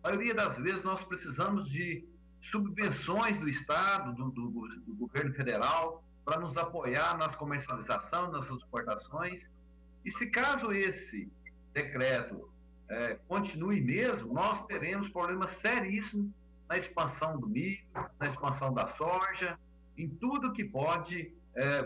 A maioria das vezes nós precisamos de subvenções do Estado, do governo federal, para nos apoiar nas comercialização, nas exportações. E se caso esse decreto continue mesmo, nós teremos problemas seríssimos na expansão do milho, na expansão da soja, em tudo que pode,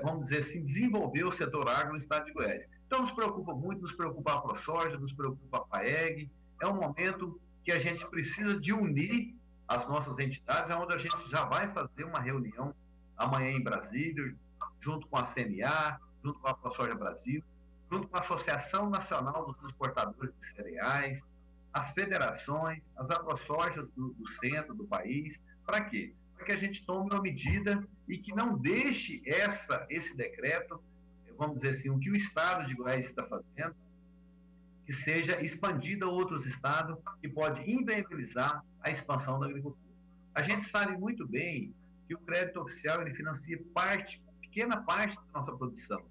vamos dizer assim, desenvolver o setor agro no estado de Goiás. Então nos preocupa muito, nos preocupa a ProSoja, nos preocupa a FAEG. É um momento que a gente precisa de unir as nossas entidades, onde a gente já vai fazer uma reunião amanhã em Brasília, junto com a CNA, junto com a ProSoja Brasil, junto com a Associação Nacional dos Transportadores de Cereais, as federações, as agrosojas do centro do país. Para quê? Para que a gente tome uma medida e que não deixe esse decreto, vamos dizer assim, o que o Estado de Goiás está fazendo, que seja expandido a outros estados, que pode inviabilizar a expansão da agricultura. A gente sabe muito bem que o crédito oficial ele financia pequena parte da nossa produção.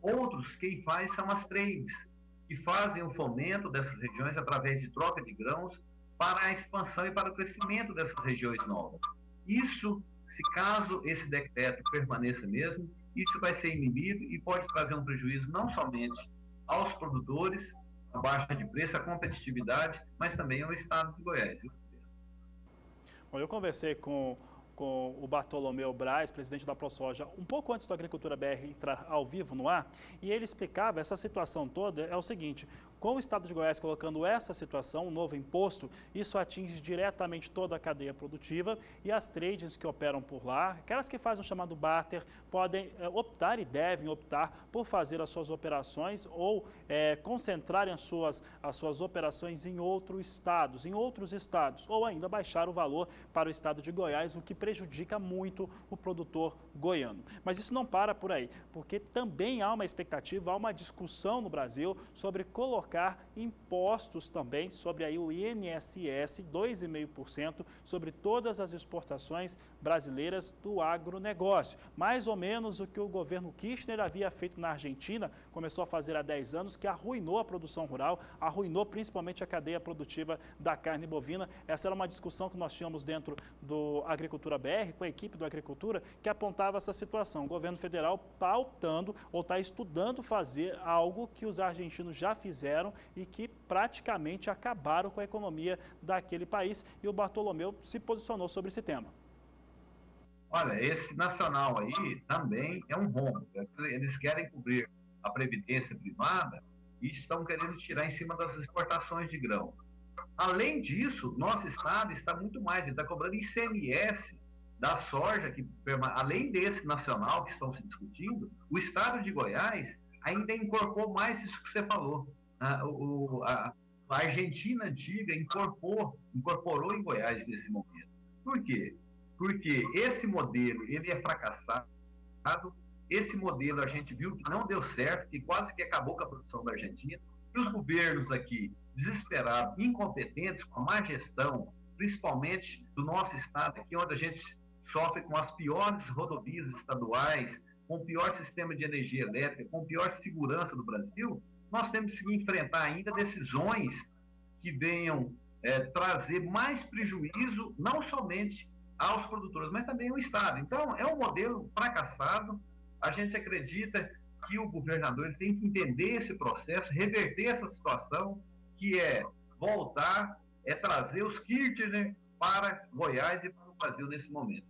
Outros, quem faz são as trades, que fazem o fomento dessas regiões através de troca de grãos para a expansão e para o crescimento dessas regiões novas. Isso, se caso esse decreto permaneça mesmo, isso vai ser inibido e pode trazer um prejuízo não somente aos produtores, a baixa de preço, a competitividade, mas também ao estado de Goiás. Bom, eu conversei com o Bartolomeu Braz, presidente da ProSoja, um pouco antes do Agricultura BR entrar ao vivo no ar, e ele explicava essa situação toda, é o seguinte: com o estado de Goiás colocando essa situação, um novo imposto, isso atinge diretamente toda a cadeia produtiva e as trades que operam por lá, aquelas que fazem o chamado barter, podem optar e devem optar por fazer as suas operações ou concentrarem as suas operações em outros estados, ou ainda baixar o valor para o estado de Goiás, o que prejudica muito o produtor goiano. Mas isso não para por aí, porque também há uma expectativa, há uma discussão no Brasil sobre colocar impostos também sobre aí o INSS, 2,5% sobre todas as exportações brasileiras do agronegócio. Mais ou menos o que o governo Kirchner havia feito na Argentina, começou a fazer há 10 anos, que arruinou a produção rural, arruinou principalmente a cadeia produtiva da carne bovina. Essa era uma discussão que nós tínhamos dentro do Agricultura BR, com a equipe do Agricultura, que apontava essa situação. O governo federal está optando ou está estudando fazer algo que os argentinos já fizeram e que praticamente acabaram com a economia daquele país, e o Bartolomeu se posicionou sobre esse tema. Olha, esse nacional aí também é um rombo. Eles querem cobrir a previdência privada e estão querendo tirar em cima das exportações de grão. Além disso, nosso estado está muito mais, ele está cobrando ICMS da soja, que além desse nacional que estão se discutindo, o estado de Goiás ainda incorporou mais isso que você falou. A Argentina antiga incorporou em Goiás nesse momento. Por quê? Porque esse modelo ele é fracassado. Esse modelo a gente viu que não deu certo, que quase que acabou com a produção da Argentina. E os governos aqui, desesperados, incompetentes, com a má gestão, principalmente do nosso estado aqui, onde a gente sofre com as piores rodovias estaduais, com o pior sistema de energia elétrica, com a pior segurança do Brasil, nós temos que enfrentar ainda decisões que venham trazer mais prejuízo, não somente aos produtores, mas também ao Estado. Então, é um modelo fracassado. A gente acredita que o governador ele tem que entender esse processo, reverter essa situação, que é voltar, trazer os Kirchner para Goiás e para o Brasil nesse momento.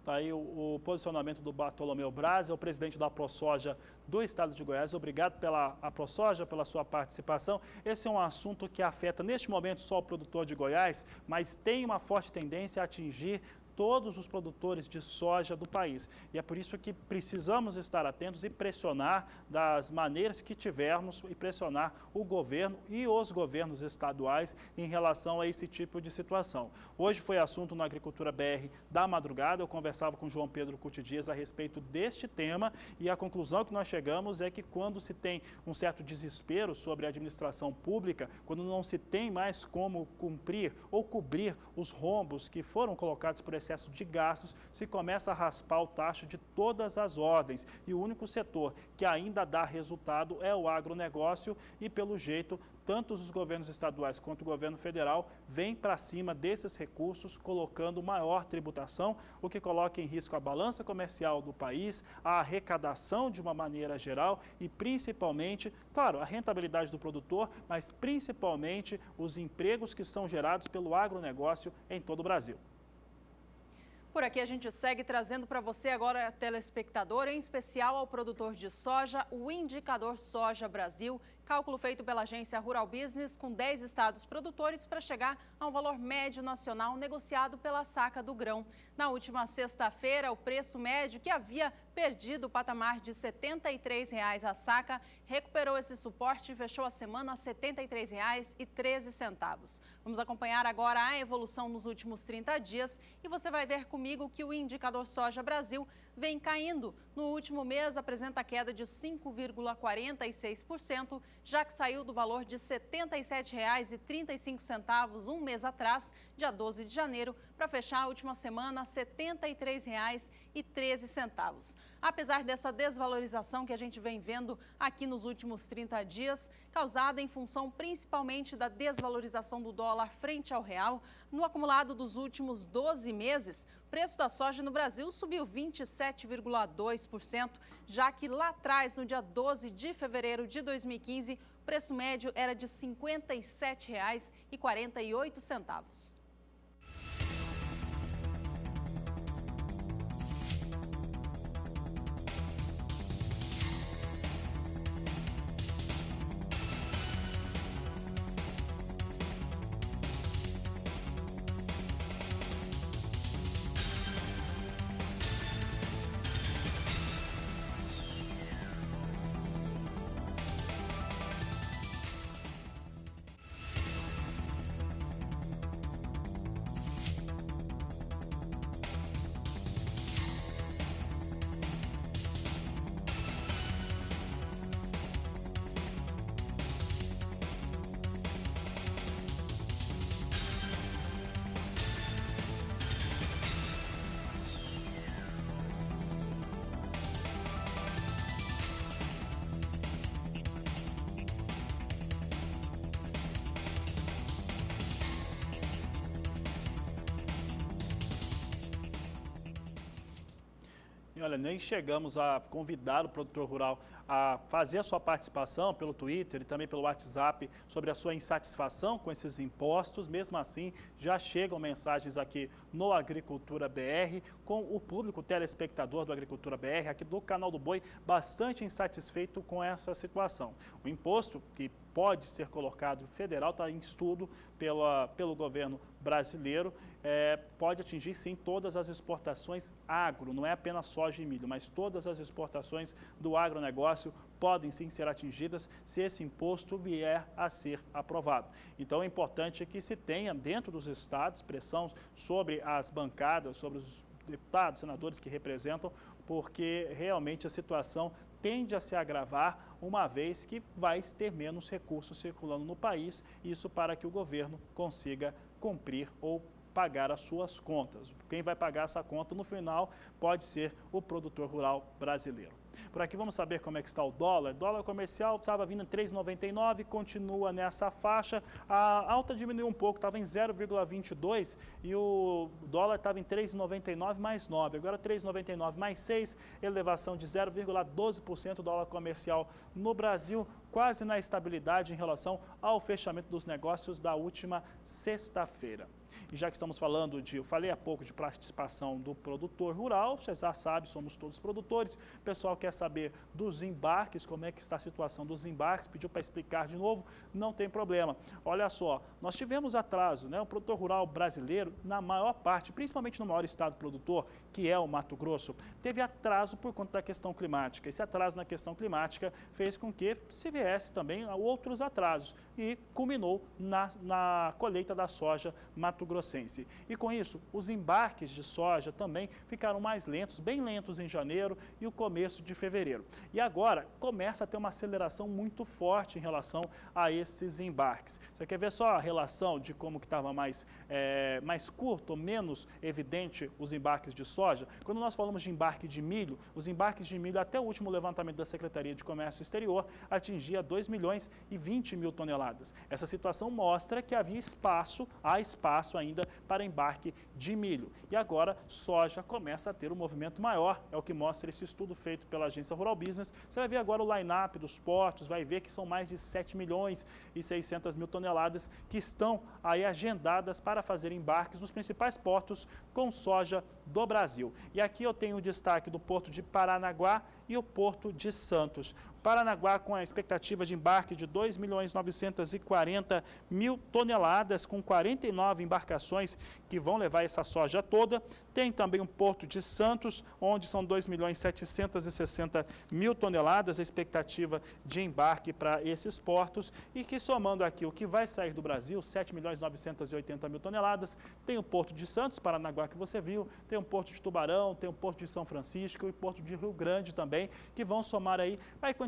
Está aí o posicionamento do Bartolomeu Braz, é o presidente da AproSoja do estado de Goiás. Obrigado pela AproSoja, pela sua participação. Esse é um assunto que afeta neste momento só o produtor de Goiás, mas tem uma forte tendência a atingir todos os produtores de soja do país. E é por isso que precisamos estar atentos e pressionar das maneiras que tivermos e pressionar o governo e os governos estaduais em relação a esse tipo de situação. Hoje foi assunto na Agricultura BR da madrugada, eu conversava com o João Pedro Cuti Dias a respeito deste tema e a conclusão que nós chegamos é que quando se tem um certo desespero sobre a administração pública, quando não se tem mais como cumprir ou cobrir os rombos que foram colocados por excesso de gastos, se começa a raspar o tacho de todas as ordens. E o único setor que ainda dá resultado é o agronegócio e, pelo jeito, tanto os governos estaduais quanto o governo federal vêm para cima desses recursos, colocando maior tributação, o que coloca em risco a balança comercial do país, a arrecadação de uma maneira geral e, principalmente, claro, a rentabilidade do produtor, mas principalmente os empregos que são gerados pelo agronegócio em todo o Brasil. Por aqui a gente segue trazendo para você agora, telespectador, em especial ao produtor de soja, o Indicador Soja Brasil, cálculo feito pela agência Rural Business com 10 estados produtores para chegar a um valor médio nacional negociado pela saca do grão. Na última sexta-feira, o preço médio, que havia perdido o patamar de R$ 73,00 a saca, recuperou esse suporte e fechou a semana a R$ 73,13. Vamos acompanhar agora a evolução nos últimos 30 dias e você vai ver comigo que o Indicador Soja Brasil vem caindo. No último mês, apresenta queda de 5,46%, já que saiu do valor de R$ 77,35 um mês atrás, dia 12 de janeiro, para fechar a última semana a R$ 73,13. Apesar dessa desvalorização que a gente vem vendo aqui nos últimos 30 dias, causada em função principalmente da desvalorização do dólar frente ao real, no acumulado dos últimos 12 meses, o preço da soja no Brasil subiu 27,2%, já que lá atrás, no dia 12 de fevereiro de 2015, o preço médio era de R$ 57,48. Olha, nem chegamos a convidar o produtor rural a fazer a sua participação pelo Twitter e também pelo WhatsApp sobre a sua insatisfação com esses impostos. Mesmo assim, já chegam mensagens aqui no Agricultura BR, com o público telespectador do Agricultura BR, aqui do Canal do Boi, bastante insatisfeito com essa situação. O imposto que pode ser colocado federal, está em estudo pelo governo brasileiro, pode atingir sim todas as exportações agro, não é apenas soja e milho, mas todas as exportações do agronegócio podem sim ser atingidas se esse imposto vier a ser aprovado. Então é importante que se tenha dentro dos estados pressão sobre as bancadas, sobre os deputados, senadores que representam, porque realmente a situação tende a se agravar, uma vez que vai ter menos recursos circulando no país, isso para que o governo consiga cumprir ou pagar as suas contas. Quem vai pagar essa conta no final pode ser o produtor rural brasileiro. Por aqui vamos saber como é que está o dólar. Dólar comercial estava vindo em 3,99, continua nessa faixa. A alta diminuiu um pouco, estava em 0,22 e o dólar estava em 3,99 mais 9. Agora 3,99 mais 6, elevação de 0,12% do dólar comercial no Brasil, quase na estabilidade em relação ao fechamento dos negócios da última sexta-feira. E já que estamos falando eu falei há pouco de participação do produtor rural, você já sabe, somos todos produtores. O pessoal quer saber dos embarques, como é que está a situação dos embarques, pediu para explicar de novo, não tem problema. Olha só, nós tivemos atraso, né? O produtor rural brasileiro, na maior parte, principalmente no maior estado produtor, que é o Mato Grosso, teve atraso por conta da questão climática. Esse atraso na questão climática fez com que se viesse também outros atrasos e culminou na colheita da soja mato-grossense. E com isso, os embarques de soja também ficaram mais lentos, bem lentos em janeiro e o começo de fevereiro. E agora começa a ter uma aceleração muito forte em relação a esses embarques. Você quer ver só a relação de como que estava mais curto, menos evidente os embarques de soja? Quando nós falamos de embarque de milho, os embarques de milho até o último levantamento da Secretaria de Comércio Exterior atingia 2 milhões e 20 mil toneladas. Essa situação mostra que há espaço ainda para embarque de milho. E agora, soja começa a ter um movimento maior, é o que mostra esse estudo feito pela agência Rural Business. Você vai ver agora o line-up dos portos, vai ver que são mais de 7 milhões e 600 mil toneladas que estão aí agendadas para fazer embarques nos principais portos com soja do Brasil. E aqui eu tenho o destaque do Porto de Paranaguá e o Porto de Santos. Paranaguá com a expectativa de embarque de 2 milhões 940 mil toneladas, com 49 embarcações que vão levar essa soja toda. Tem também o Porto de Santos, onde são 2 milhões 760 mil toneladas, a expectativa de embarque para esses portos, e que somando aqui o que vai sair do Brasil, 7 milhões 980 mil toneladas, tem o Porto de Santos, Paranaguá que você viu, tem o Porto de Tubarão, tem o Porto de São Francisco e o Porto de Rio Grande também, que vão somar aí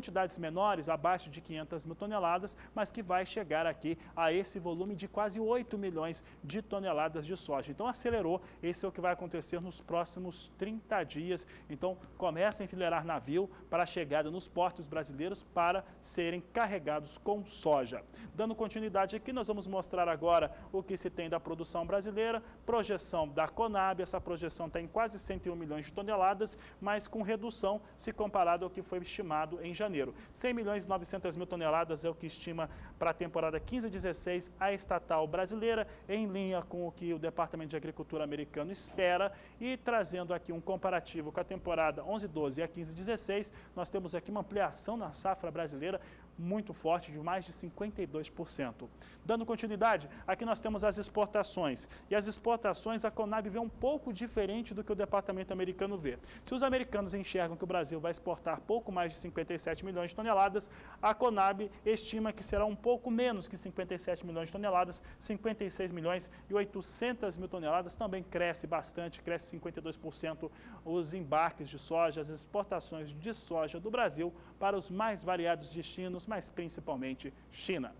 quantidades menores, abaixo de 500 mil toneladas, mas que vai chegar aqui a esse volume de quase 8 milhões de toneladas de soja. Então acelerou, esse é o que vai acontecer nos próximos 30 dias. Então começa a enfileirar navio para a chegada nos portos brasileiros para serem carregados com soja. Dando continuidade aqui, nós vamos mostrar agora o que se tem da produção brasileira, projeção da Conab, essa projeção está em quase 101 milhões de toneladas, mas com redução se comparado ao que foi estimado em janeiro. 100 milhões e 900 mil toneladas é o que estima para a temporada 15-16 a estatal brasileira, em linha com o que o Departamento de Agricultura americano espera. E trazendo aqui um comparativo com a temporada 11-12 e a 15-16, nós temos aqui uma ampliação na safra brasileira muito forte, de mais de 52%. Dando continuidade, aqui nós temos as exportações. E as exportações, a Conab vê um pouco diferente do que o Departamento americano vê. Se os americanos enxergam que o Brasil vai exportar pouco mais de 57 milhões de toneladas, a Conab estima que será um pouco menos que 57 milhões de toneladas, 56 milhões e 800 mil toneladas, também cresce bastante, cresce 52% os embarques de soja, as exportações de soja do Brasil para os mais variados destinos, mas principalmente China.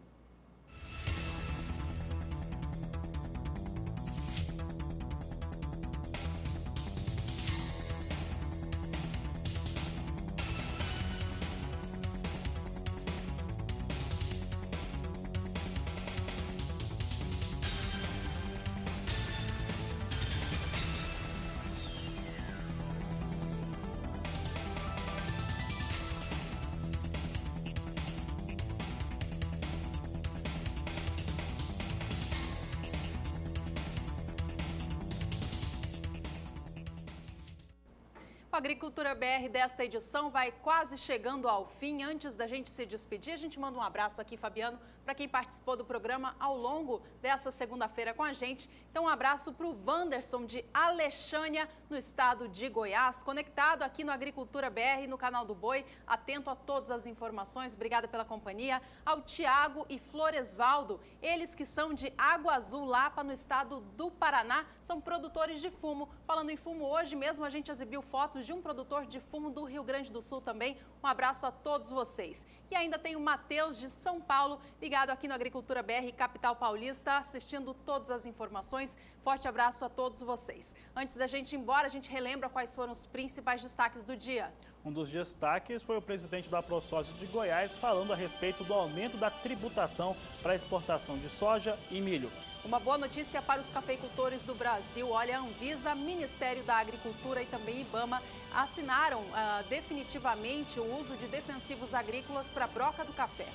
O Agricultura BR desta edição vai quase chegando ao fim. Antes da gente se despedir, a gente manda um abraço aqui, Fabiano, para quem participou do programa ao longo dessa segunda-feira com a gente. Então, um abraço para o Wanderson de Alexânia, no estado de Goiás, conectado aqui no Agricultura BR, no canal do Boi, atento a todas as informações. Obrigada pela companhia. Ao Tiago e Floresvaldo, eles que são de Água Azul, Lapa, no estado do Paraná, são produtores de fumo. Falando em fumo, hoje mesmo a gente exibiu fotos de um produtor de fumo do Rio Grande do Sul também. Um abraço a todos vocês. E ainda tem o Matheus de São Paulo, ligado aqui no Agricultura BR, capital paulista, assistindo todas as informações. Forte abraço a todos vocês. Antes da gente ir embora, a gente relembra quais foram os principais destaques do dia. Um dos destaques foi o presidente da ProSoja de Goiás falando a respeito do aumento da tributação para a exportação de soja e milho. Uma boa notícia para os cafeicultores do Brasil. Olha, a Anvisa, Ministério da Agricultura e também IBAMA assinaram definitivamente o uso de defensivos agrícolas para a broca do café.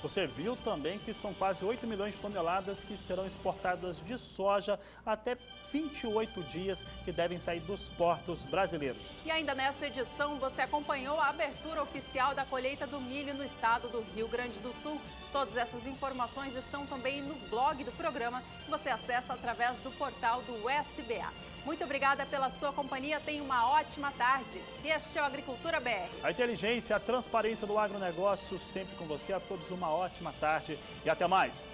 Você viu também que são quase 8 milhões de toneladas que serão exportadas de soja até 28 dias que devem sair dos portos brasileiros. E ainda nessa edição você acompanhou a abertura oficial da colheita do milho no estado do Rio Grande do Sul. Todas essas informações estão também no blog do programa, que você acessa através do portal do SBA. Muito obrigada pela sua companhia, tenha uma ótima tarde. E este é o Agricultura BR. A inteligência, a transparência do agronegócio sempre com você. A todos uma ótima tarde e até mais.